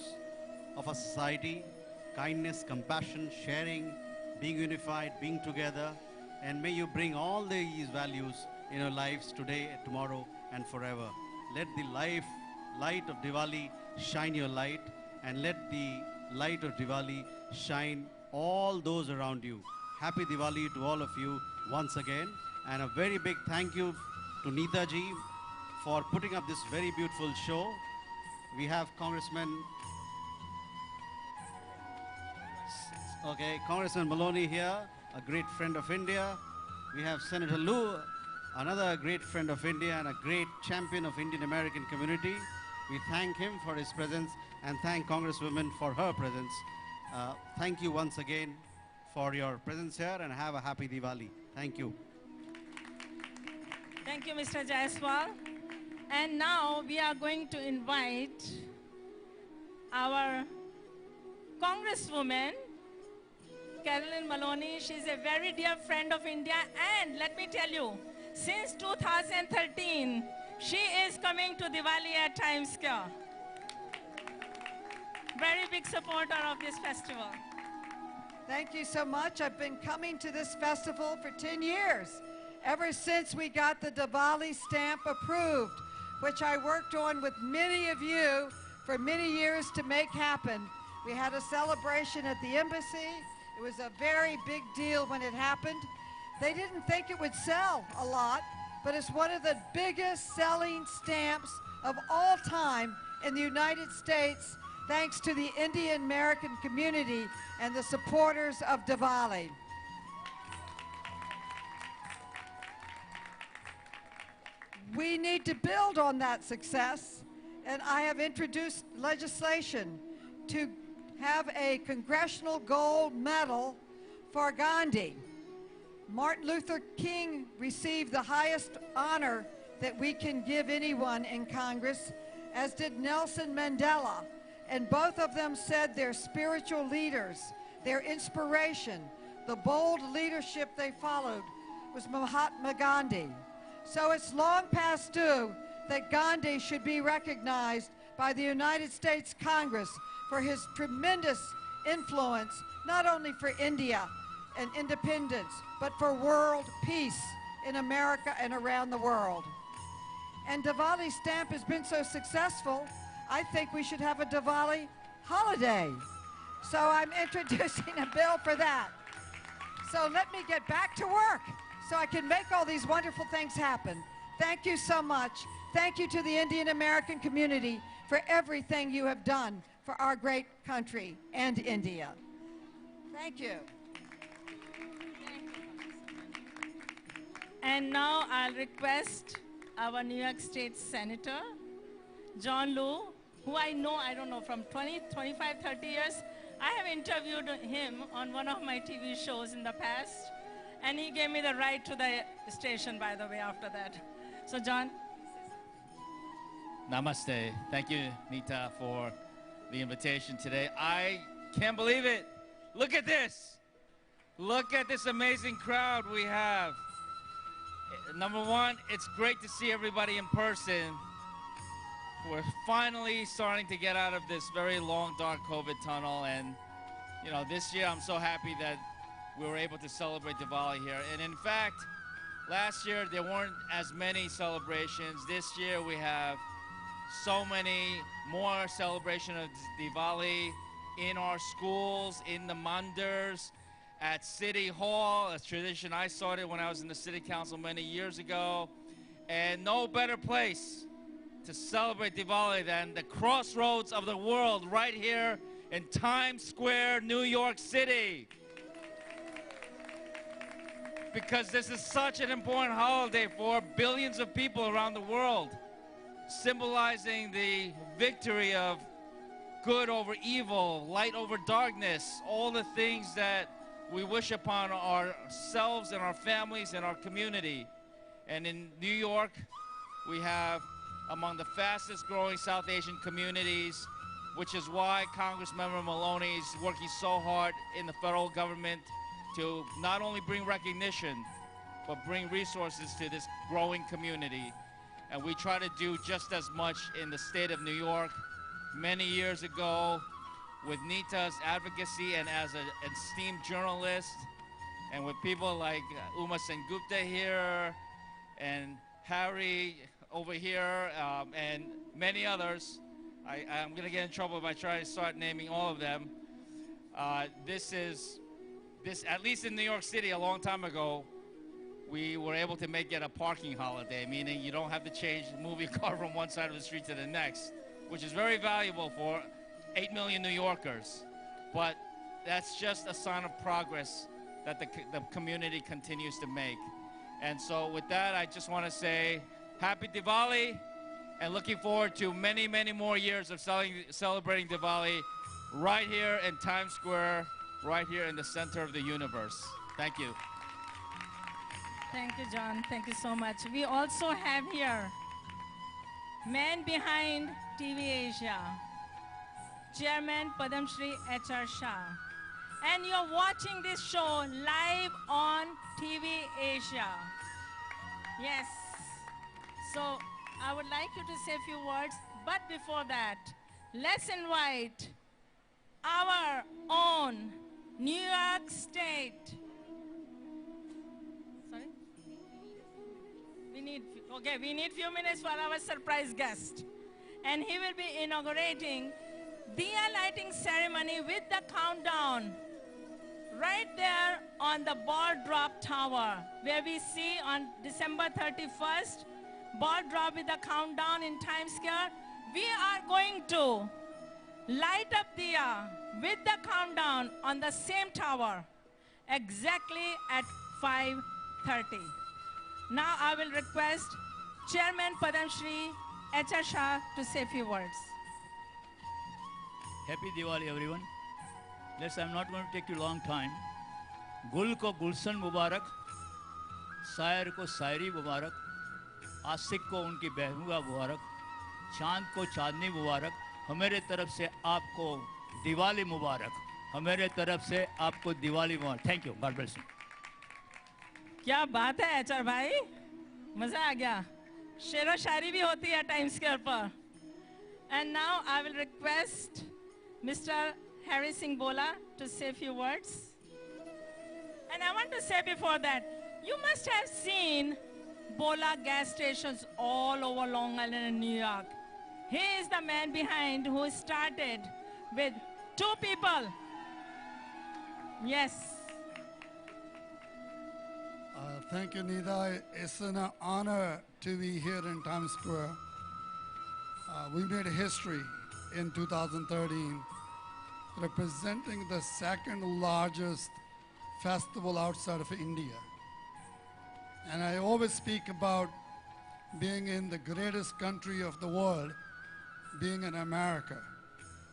of our society: kindness, compassion, sharing, being unified, being together. And may you bring all these values in your lives today, tomorrow, and forever. Let the light of Diwali shine your light, and let the light of Diwali shine all those around you. Happy Diwali to all of you once again, and a very big thank you to Neeta ji for putting up this very beautiful show. We have Congressman Maloney here, a great friend of India. We have Senator Liu, another great friend of India and a great champion of Indian American community. We thank him for his presence and thank Congresswoman for her presence. Thank you once again for your presence here, and have a happy Diwali. Thank you.
Thank you, Mr. Jaiswal. And now we are going to invite our Congresswoman, Carolyn Maloney. She's a very dear friend of India, and let me tell you, since 2013, she is coming to Diwali at Times Square. Very big supporter of this festival.
Thank you so much. I've been coming to this festival for 10 years, ever since we got the Diwali stamp approved, which I worked on with many of you for many years to make happen. We had a celebration at the embassy. It was a very big deal when it happened. They didn't think it would sell a lot, but it's one of the biggest selling stamps of all time in the United States, thanks to the Indian American community and the supporters of Diwali. We need to build on that success, and I have introduced legislation to have a Congressional Gold Medal for Gandhi. Martin Luther King received the highest honor that we can give anyone in Congress, as did Nelson Mandela. And both of them said their spiritual leaders, their inspiration, the bold leadership they followed was Mahatma Gandhi. So it's long past due that Gandhi should be recognized by the United States Congress for his tremendous influence, not only for India and independence, but for world peace in America and around the world. And Diwali stamp has been so successful, I think we should have a Diwali holiday. So I'm introducing a bill for that. So let me get back to work so I can make all these wonderful things happen. Thank you so much. Thank you to the Indian American community for everything you have done for our great country and India. Thank you.
And now I'll request our New York State Senator, John Liu, who I don't know, from 20, 25, 30 years. I have interviewed him on one of my TV shows in the past, and he gave me the right to the station, by the way, after that. So, John.
Namaste. Thank you, Neeta, for the invitation today. I can't believe it. Look at this. Look at this amazing crowd we have. Number one, it's great to see everybody in person. We're finally starting to get out of this very long, dark COVID tunnel. And, you know, this year I'm so happy that we were able to celebrate Diwali here. And in fact, last year there weren't as many celebrations. This year we have so many more celebration of Diwali in our schools, in the mandirs, at City Hall, a tradition I started when I was in the City Council many years ago. And no better place to celebrate Diwali than the crossroads of the world right here in Times Square, New York City. Because this is such an important holiday for billions of people around the world, symbolizing the victory of good over evil, light over darkness, all the things that we wish upon ourselves and our families and our community. And in New York, we have among the fastest growing South Asian communities, which is why Congressmember Maloney is working so hard in the federal government to not only bring recognition, but bring resources to this growing community. And we try to do just as much in the state of New York. Many years ago, with Nita's advocacy and as an esteemed journalist, and with people like Uma Sengupta here, and Harry over here, and many others. I'm going to get in trouble if I try to start naming all of them. This, at least in New York City a long time ago, we were able to make it a parking holiday, meaning you don't have to move your car from one side of the street to the next, which is very valuable for 8 million New Yorkers. But that's just a sign of progress that the community continues to make. And so with that, I just want to say Happy Diwali, and looking forward to many, many more years of celebrating Diwali right here in Times Square, right here in the center of the universe. Thank you.
Thank you, John. Thank you so much. We also have here man behind TV Asia, Chairman Padam Shri H.R. Shah. And you're watching this show live on TV Asia. Yes. So I would like you to say a few words, but before that, let's invite our own New York State. Sorry? We need few minutes for our surprise guest. And he will be inaugurating Diya lighting ceremony with the countdown right there on the ball drop tower, where we see on December 31st, ball drop with the countdown in Times Square. We are going to light up Diya with the countdown on the same tower exactly at 5:30. Now I will request Chairman Padam Shri H.R. Shah to say a few words.
Happy Diwali, everyone. I'm not going to take you a long time. Gul ko Gulshan Mubarak, Sair ko Sairi Mubarak, आशिक को उनकी बहनुगा मुबारक, चांद को चांदनी मुबारक, हमारे तरफ से आपको दिवाली मुबारक, हमारे तरफ से आपको दिवाली मुबारक. Thank you. God bless you.
क्या बात है एचआर भाई, मजा आ गया. शेरो शायरी भी होती है टाइम्स स्क्वायर पर. And now I will request Mr. Harry Singh Bola to say a few words. And I want to say before that, you must have seen Bola gas stations all over Long Island and New York. He is the man behind who started with 2 people. Yes.
Thank you, Nida. It's an honor to be here in Times Square. We made history in 2013, representing the second largest festival outside of India. And I always speak about being in the greatest country of the world, being in America.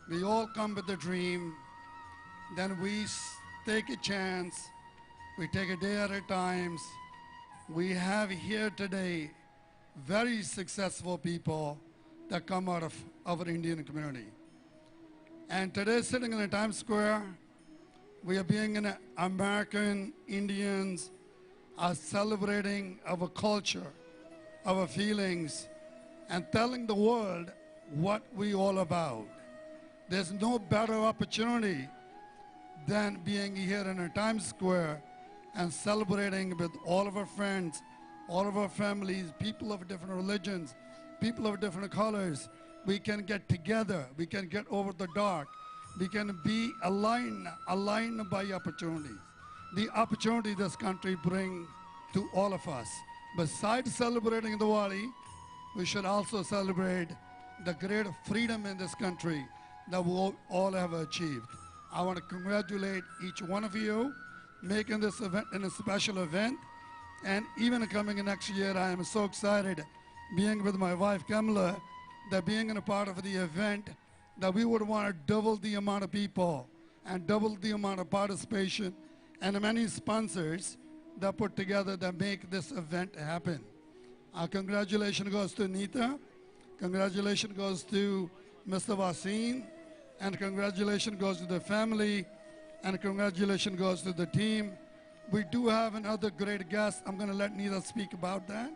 We all come with a dream, then we take a chance, we take a day at a time. We have here today very successful people that come out of our Indian community. And today, sitting in the Times Square, we are being an American Indians are celebrating our culture, our feelings, and telling the world what we all about. There's no better opportunity than being here in a Times Square and celebrating with all of our friends, all of our families, people of different religions, people of different colors. We can get together. We can get over the dark. We can be aligned by opportunities. The opportunity this country brings to all of us. Besides celebrating Diwali, we should also celebrate the great freedom in this country that we all have achieved. I want to congratulate each one of you making this event a special event. And even coming in next year, I am so excited being with my wife Kamala, that being a part of the event, that we would want to double the amount of people and double the amount of participation and many sponsors that put together that make this event happen. Congratulations goes to Nita, congratulations goes to Mr. Wasim, and congratulations goes to the family, and congratulations goes to the team. We do have another great guest. I'm going to let Nita speak about that.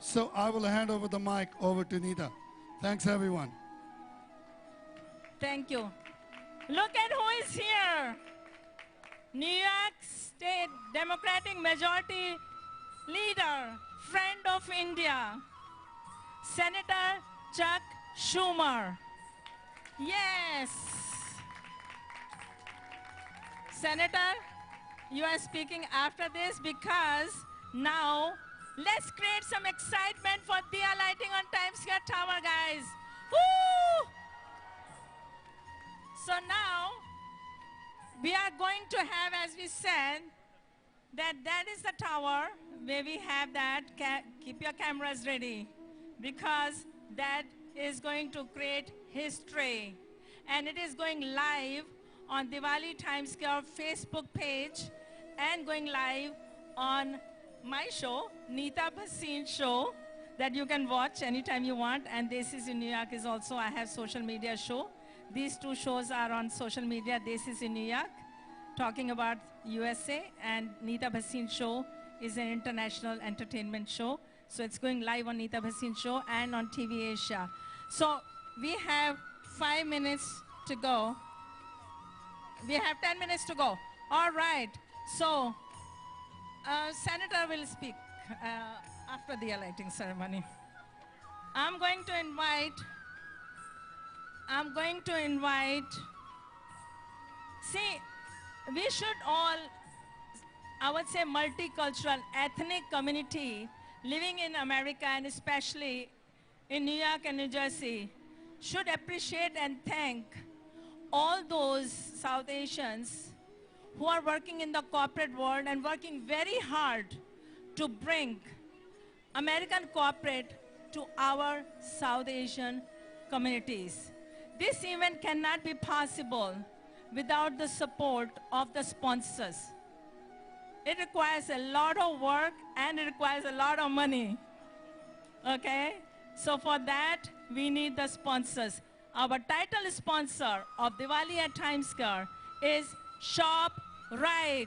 So I will hand over the mic over to Nita. Thanks, everyone.
Thank you. Look at who is here. New York State Democratic Majority Leader, friend of India, Senator Chuck Schumer. Yes. Senator, you are speaking after this because now let's create some excitement for Diya lighting on Times Square Tower, guys. Woo! So now we are going to have, as we said, that is the tower where we have that. Keep your cameras ready because that is going to create history. And it is going live on Diwali Times Square Facebook page and going live on my show, Nita Bhasin Show, that you can watch anytime you want. And This Is in New York is also, I have social media show. These two shows are on social media. This Is in New York, talking about USA, and Nita Bhasin Show is an international entertainment show. So it's going live on Nita Bhasin Show and on TV Asia. So we have 5 minutes to go. We have 10 minutes to go. All right. So Senator will speak after the lighting ceremony. I'm going to invite, see, we should all, I would say multicultural, ethnic community living in America and especially in New York and New Jersey should appreciate and thank all those South Asians who are working in the corporate world and working very hard to bring American corporate to our South Asian communities. This event cannot be possible without the support of the sponsors. It requires a lot of work and it requires a lot of money. Okay? So for that, we need the sponsors. Our title sponsor of Diwali at Times Square is Shop Right.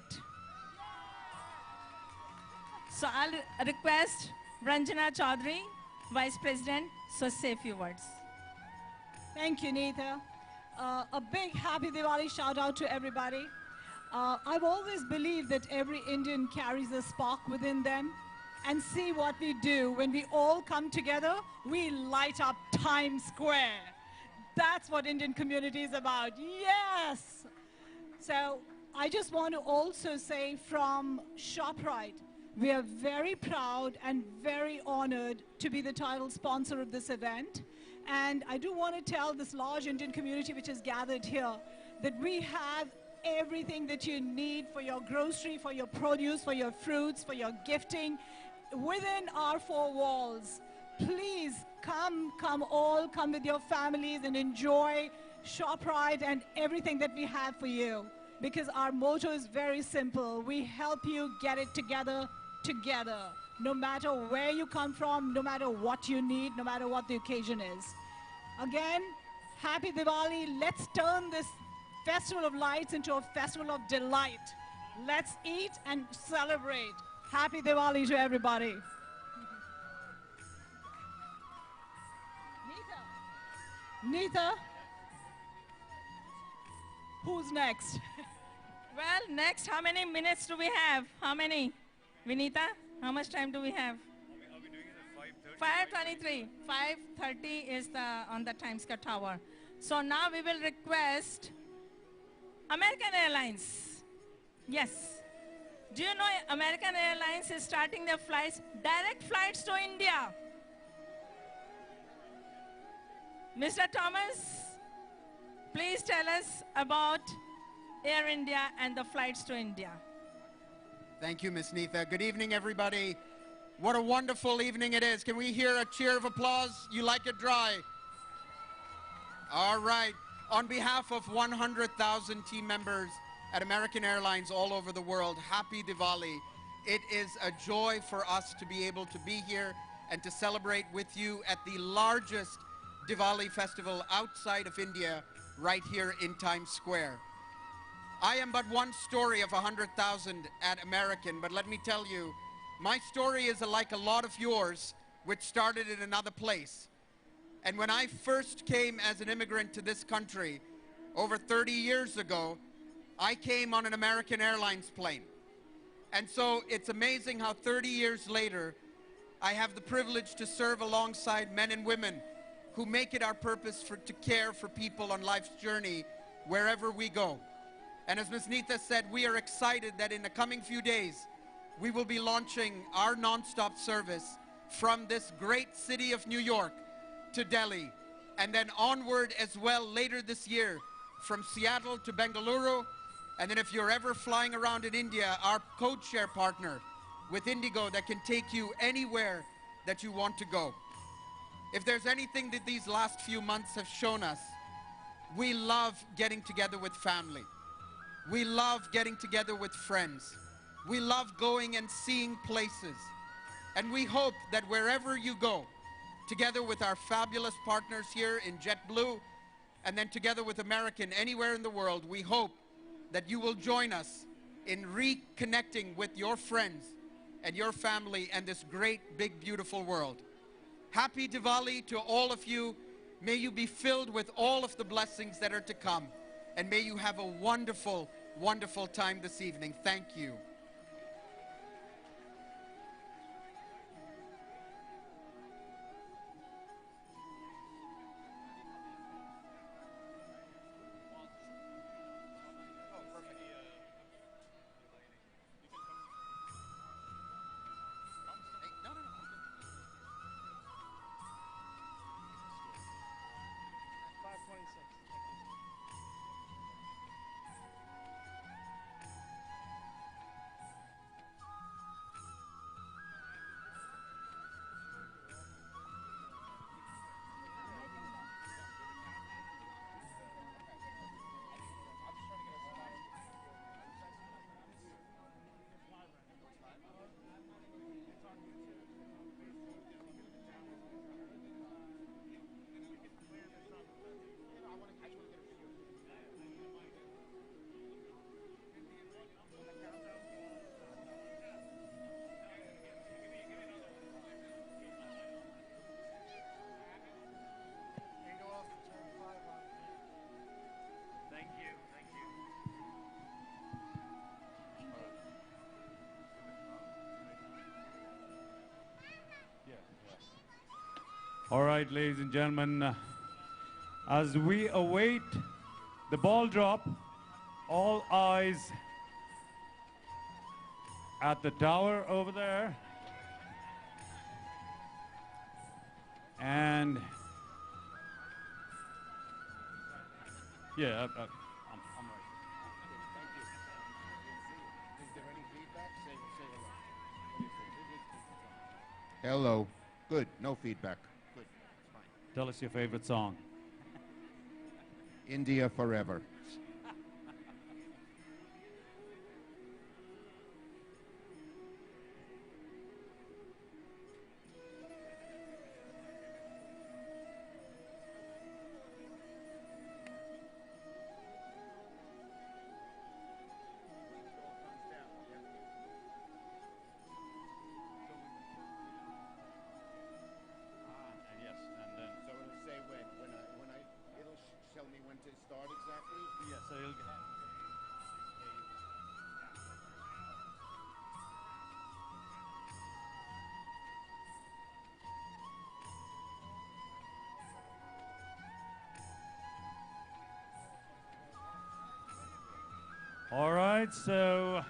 So I'll request Ranjana Chaudhary, Vice President, so say a few words.
Thank you, Nita. A big happy Diwali shout out to everybody. I've always believed that every Indian carries a spark within them, and see what we do. When we all come together, we light up Times Square. That's what Indian community is about. Yes! So I just want to also say from ShopRite, we are very proud and very honored to be the title sponsor of this event. And I do want to tell this large Indian community which is gathered here that we have everything that you need for your grocery, for your produce, for your fruits, for your gifting within our four walls. Please come with your families and enjoy ShopRite and everything that we have for you. Because our motto is very simple. We help you get it together. No matter where you come from, no matter what you need, no matter what the occasion is. Again, Happy Diwali. Let's turn this festival of lights into a festival of delight. Let's eat and celebrate. Happy Diwali to everybody. Neetha, who's next?
Well, next, how many minutes do we have? How many? Vinita, how much time do we have? 5:23. 5:30 is on the Times Square Tower. So now we will request American Airlines. Yes. Do you know American Airlines is starting their flights, direct flights to India? Mr. Thomas, please tell us about Air India and the flights to India.
Thank you, Ms. Neetha. Good evening, everybody. What a wonderful evening it is. Can we hear a cheer of applause? You like it dry? All right. On behalf of 100,000 team members at American Airlines all over the world, happy Diwali. It is a joy for us to be able to be here and to celebrate with you at the largest Diwali festival outside of India, right here in Times Square. I am but one story of 100,000 at American, but let me tell you, my story is like a lot of yours, which started in another place. And when I first came as an immigrant to this country, over 30 years ago, I came on an American Airlines plane. And so it's amazing how 30 years later, I have the privilege to serve alongside men and women who make it our purpose to care for people on life's journey wherever we go. And as Ms. Neetha said, we are excited that in the coming few days, we will be launching our nonstop service from this great city of New York to Delhi, and then onward as well later this year from Seattle to Bengaluru. And then if you're ever flying around in India, our code-share partner with Indigo that can take you anywhere that you want to go. If there's anything that these last few months have shown us, we love getting together with family. We love getting together with friends. We love going and seeing places. And we hope that wherever you go, together with our fabulous partners here in JetBlue, and then together with American anywhere in the world, we hope that you will join us in reconnecting with your friends and your family and this great, big, beautiful world. Happy Diwali to all of you. May you be filled with all of the blessings that are to come. And may you have a wonderful, wonderful time this evening. Thank you.
All right, ladies and gentlemen, as we await the ball drop, all eyes at the tower over there. And yeah, I'm right.
Hello. Good. No feedback. Good. Fine.
Tell us your favorite song.
India forever.
All right, so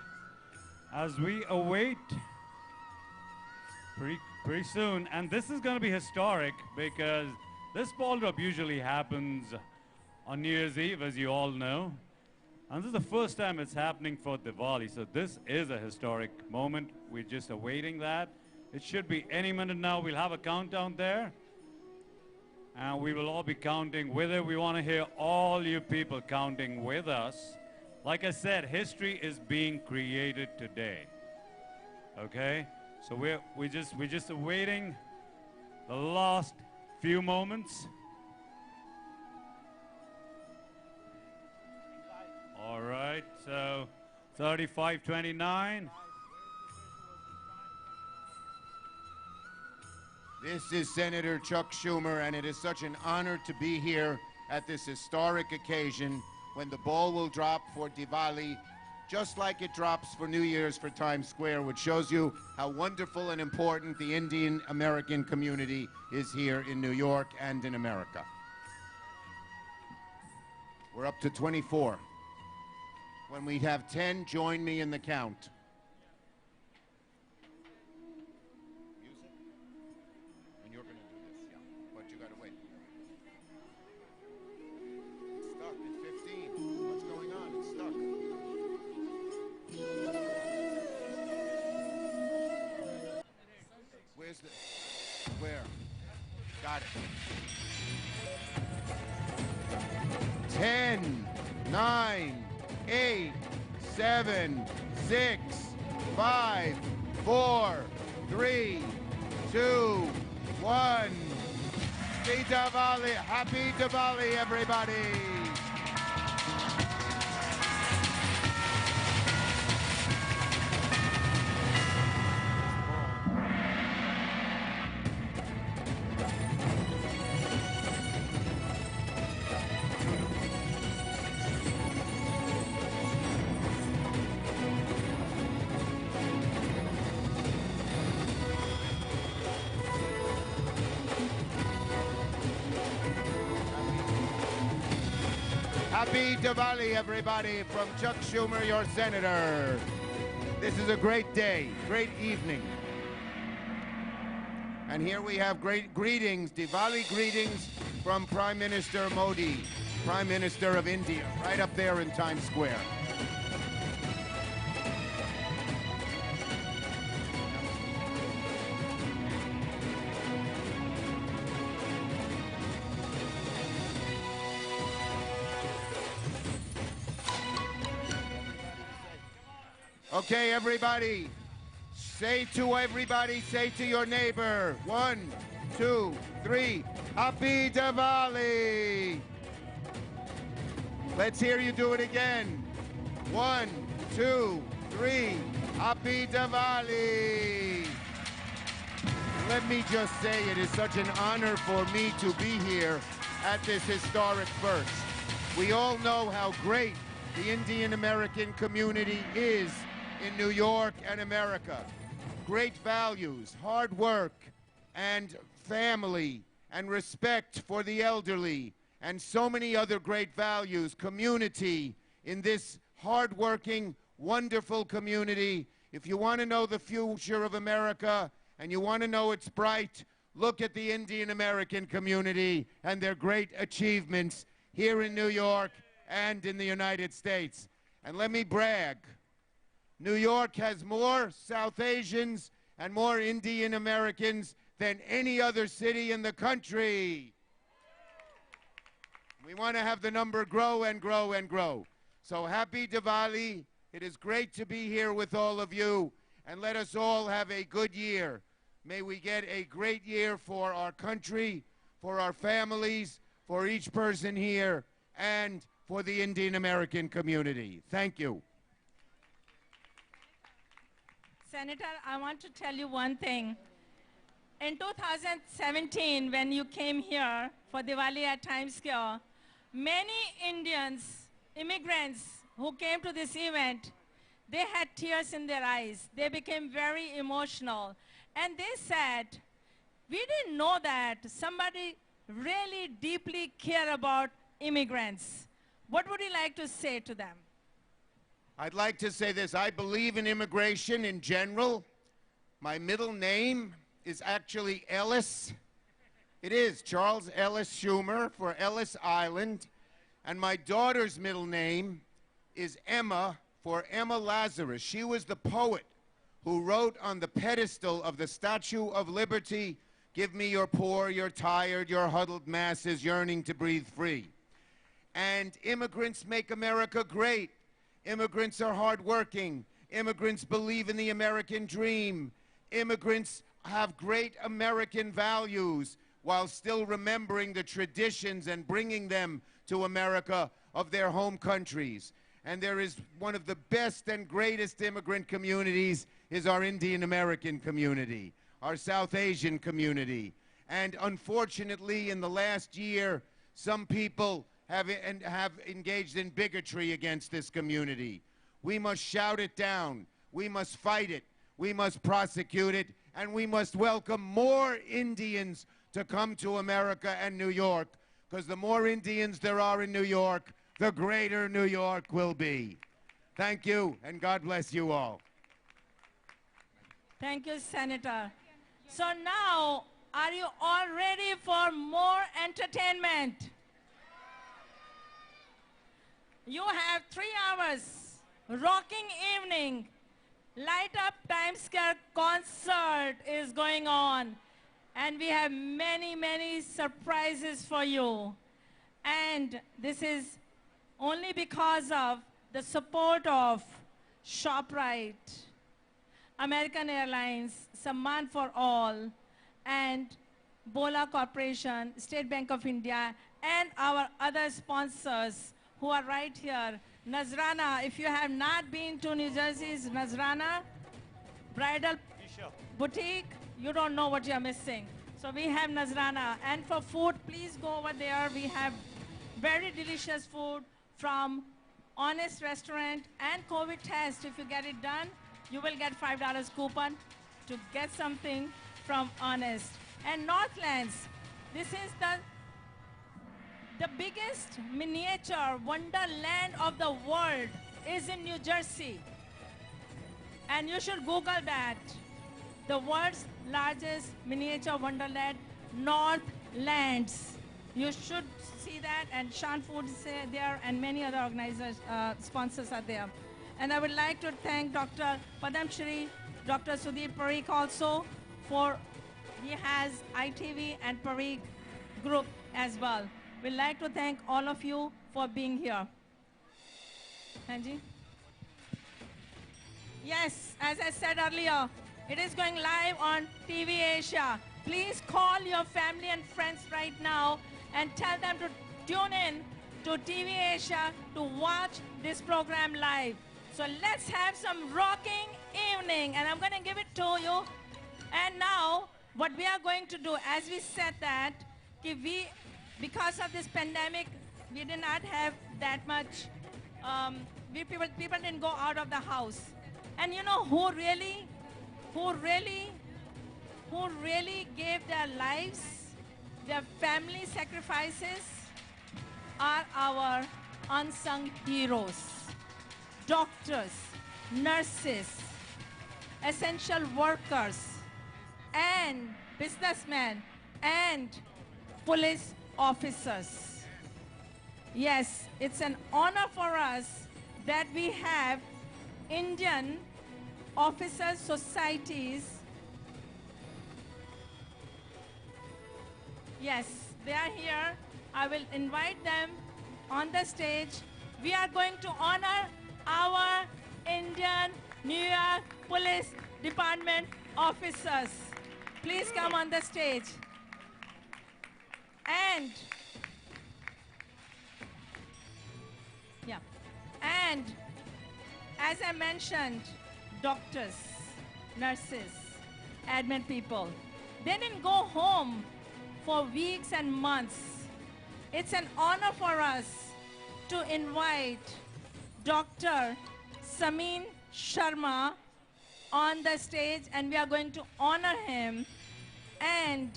as we await pretty soon, and this is going to be historic because this ball drop usually happens on New Year's Eve, as you all know. And this is the first time it's happening for Diwali, so this is a historic moment. We're just awaiting that. It should be any minute now. We'll have a countdown there. And we will all be counting with it. We want to hear all you people counting with us. Like I said, history is being created today. Okay? So we're just awaiting the last few moments. All right, so 35:29.
This is Senator Chuck Schumer, and it is such an honor to be here at this historic occasion when the ball will drop for Diwali, just like it drops for New Year's for Times Square, which shows you how wonderful and important the Indian American community is here in New York and in America. We're up to 24. When we have 10, join me in the count. And you're going to do this, yeah, but you got to wait. It's stuck at 15. What's going on? It's stuck. Where's the... Where? Got it. 10, 9, 8, 7, 6, 5, 4, 3, 2, 1. Happy Diwali, everybody. Happy Diwali, everybody, from Chuck Schumer, your senator. This is a great day, great evening. And here we have great greetings, Diwali greetings from Prime Minister Modi, Prime Minister of India, right up there in Times Square. Okay, everybody, say to your neighbor, 1, 2, 3, Happy Diwali! Let's hear you do it again. 1, 2, 3, Happy Diwali! Let me just say it is such an honor for me to be here at this historic first. We all know how great the Indian American community is in New York and America. Great values, hard work, and family, and respect for the elderly, and so many other great values, community in this hardworking, wonderful community. If you want to know the future of America and you want to know it's bright, look at the Indian American community and their great achievements here in New York and in the United States. And let me brag. New York has more South Asians and more Indian Americans than any other city in the country. We want to have the number grow and grow and grow. So happy Diwali. It is great to be here with all of you, and let us all have a good year. May we get a great year for our country, for our families, for each person here, and for the Indian American community. Thank you.
Senator, I want to tell you one thing. In 2017, when you came here for Diwali at Times Square, many Indians, immigrants who came to this event, they had tears in their eyes. They became very emotional. And they said, we didn't know that somebody really deeply cared about immigrants. What would you like to say to them?
I'd like to say this. I believe in immigration in general. My middle name is actually Ellis. It is Charles Ellis Schumer for Ellis Island. And my daughter's middle name is Emma for Emma Lazarus. She was the poet who wrote on the pedestal of the Statue of Liberty, "Give me your poor, your tired, your huddled masses yearning to breathe free." And immigrants make America great. Immigrants are hardworking. Immigrants believe in the American dream. Immigrants have great American values while still remembering the traditions and bringing them to America of their home countries. And there is one of the best and greatest immigrant communities is our Indian American community, our South Asian community. And unfortunately, in the last year, some people have engaged in bigotry against this community. We must shout it down. We must fight it. We must prosecute it. And we must welcome more Indians to come to America and New York, because the more Indians there are in New York, the greater New York will be. Thank you, and God bless you all.
Thank you, Senator. So now, are you all ready for more entertainment? You have 3 hours, rocking evening, light up Times Square concert is going on. And we have many, many surprises for you. And this is only because of the support of ShopRite, American Airlines, Samman for All, and Bola Corporation, State Bank of India, and our other sponsors who are right here. Nazrana, if you have not been to New Jersey's Nazrana Bridal Boutique, you don't know what you're missing. So we have Nazrana. And for food, please go over there. We have very delicious food from Honest Restaurant and COVID test. If you get it done, you will get $5 coupon to get something from Honest. And Northlands, this is the biggest miniature wonderland of the world is in New Jersey. And you should Google that. The world's largest miniature wonderland, Northlands. You should see that, and Shan Food is there, and many other organizers, sponsors are there. And I would like to thank Dr. Padam Shri, Dr. Sudeep Parikh also, for he has ITV and Parikh group as well. We'd like to thank all of you for being here. Anji? Yes, as I said earlier, it is going live on TV Asia. Please call your family and friends right now and tell them to tune in to TV Asia to watch this program live. So let's have some rocking evening, and I'm going to give it to you. And now, what we are going to do, as we said that, because of this pandemic, we did not have that much, people didn't go out of the house. And you know who really gave their lives, their family sacrifices, are our unsung heroes. Doctors, nurses, essential workers, and businessmen, and police officers. Yes, it's an honor for us that we have Indian officers' societies. Yes, they are here. I will invite them on the stage. We are going to honor our Indian New York Police Department officers. Please come on the stage. And as I mentioned, doctors, nurses, admin people, they didn't go home for weeks and months. It's an honor for us to invite Dr. Samin Sharma on the stage, and we are going to honor him, and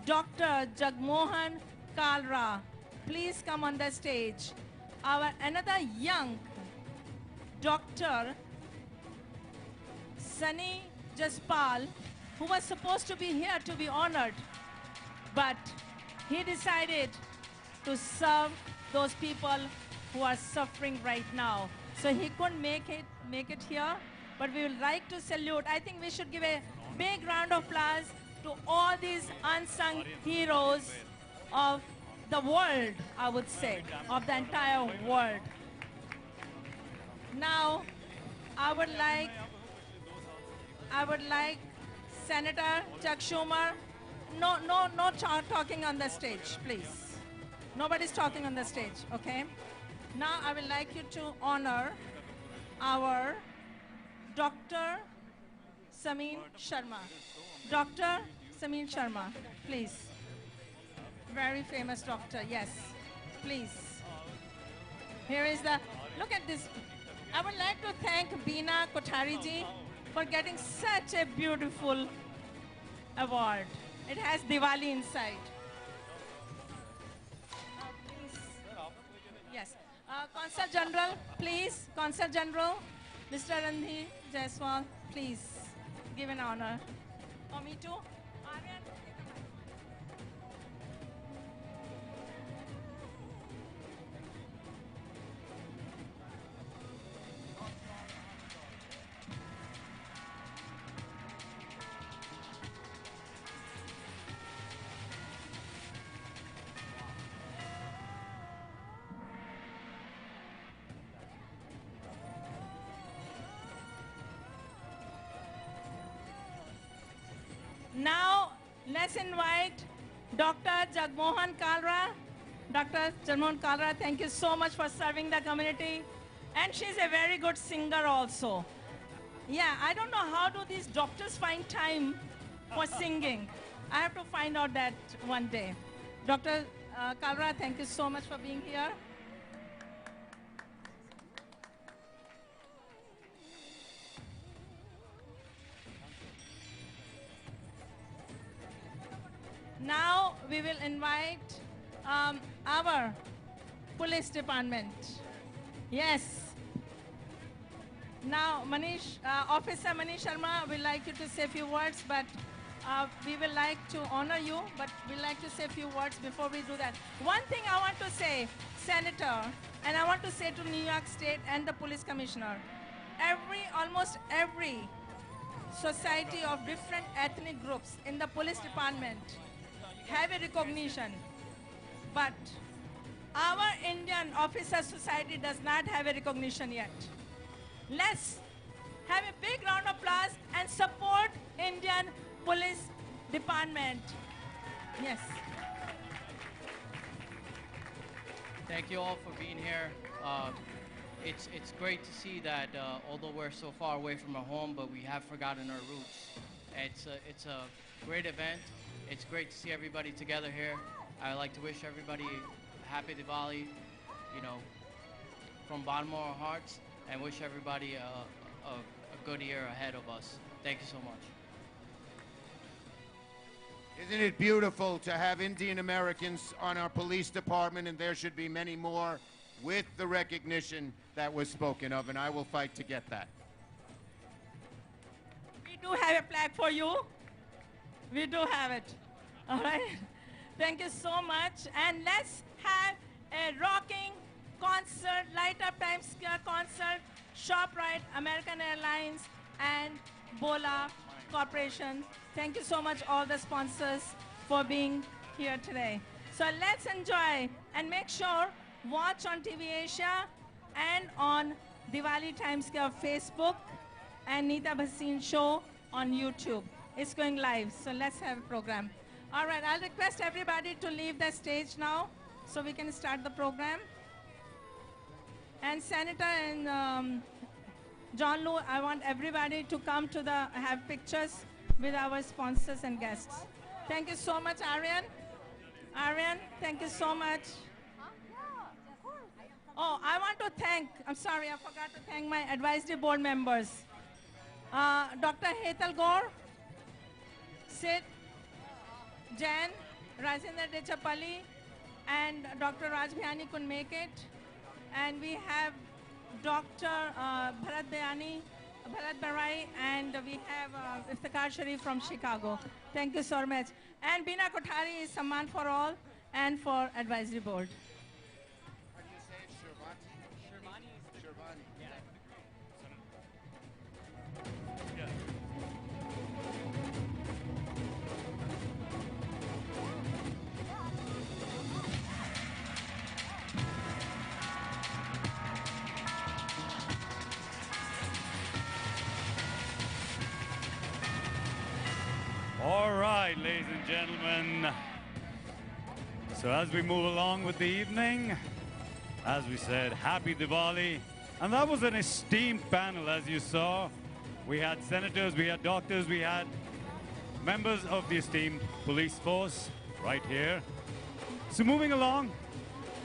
Dr. Jagmohan Kalra. Please come on the stage. Our another young Dr. Sunny Jaspal, who was supposed to be here to be honored, but he decided to serve those people who are suffering right now. So he couldn't make it here, but we would like to salute. I think we should give a big round of applause to all these unsung heroes of the world, I would say, of the entire world. Now, I would like Senator Chuck Schumer. No talking on the stage, please. Nobody's talking on the stage, okay? Now I would like you to honor our Dr. Samin Sharma. Dr. Samin Sharma, please. Very famous doctor, yes, please. Here is the, look at this. I would like to thank Beena Kothari ji for getting such a beautiful award. It has Diwali inside. Please. Yes. Consul General, please. Consul General, Mr. Randhi Jaiswal, please give an honor. Oh, me too? Aryan, take a mic. Now, let's invite Dr. Jagmohan Kalra. Dr. Jagmohan Kalra, thank you so much for serving the community. And she's a very good singer also. Yeah, I don't know how do these doctors find time for singing. I have to find out that one day. Dr. Kalra, thank you so much for being here. Now we will invite our police department. Yes. Now Officer Manish Sharma will like you to say a few words, but we will like to honor you, but we'd like to say a few words before we do that. One thing I want to say, Senator, and I want to say to New York State and the police commissioner, almost every society of different ethnic groups in the police department have a recognition, but our Indian officer society does not have a recognition yet. Let's have a big round of applause and support Indian Police Department. Yes.
Thank you all for being here. It's great to see that although we're so far away from our home, but we have forgotten our roots. It's a great event. It's great to see everybody together here. I'd like to wish everybody a happy Diwali, you know, from bottom of our hearts, and wish everybody a good year ahead of us. Thank you so much.
Isn't it beautiful to have Indian Americans on our police department, and there should be many more with the recognition that was spoken of, and I will fight to get that.
We do have a plaque for you. We do have it. All right. Thank you so much. And let's have a rocking concert, Light Up Times Square concert, ShopRite, American Airlines, and Bola Corporation. Thank you so much, all the sponsors, for being here today. So let's enjoy and make sure, watch on TV Asia and on Diwali Times Square Facebook and Neeta Bhasin show on YouTube. It's going live, so let's have a program. All right, I'll request everybody to leave the stage now so we can start the program. And Senator and John Lou, I want everybody to come to have pictures with our sponsors and guests. Thank you so much, Aryan. Aryan, thank you so much. Oh, I want to thank, I'm sorry, I forgot to thank my advisory board members. Dr. Hetal Gaur, Sid, Jan, Rajendra Dechapalli, and Dr. Raj Bhiyani couldn't make it. And we have Dr. Bharat Barai, and we have Iftikhar Sharif from Chicago. Thank you so much. And Bina Kothari is Samman for all and for advisory board.
How do you say it? Shervani? Shervani.
All right, ladies and gentlemen. So as we move along with the evening, as we said, happy Diwali. And that was an esteemed panel, as you saw. We had senators, we had doctors, we had members of the esteemed police force right here. So moving along,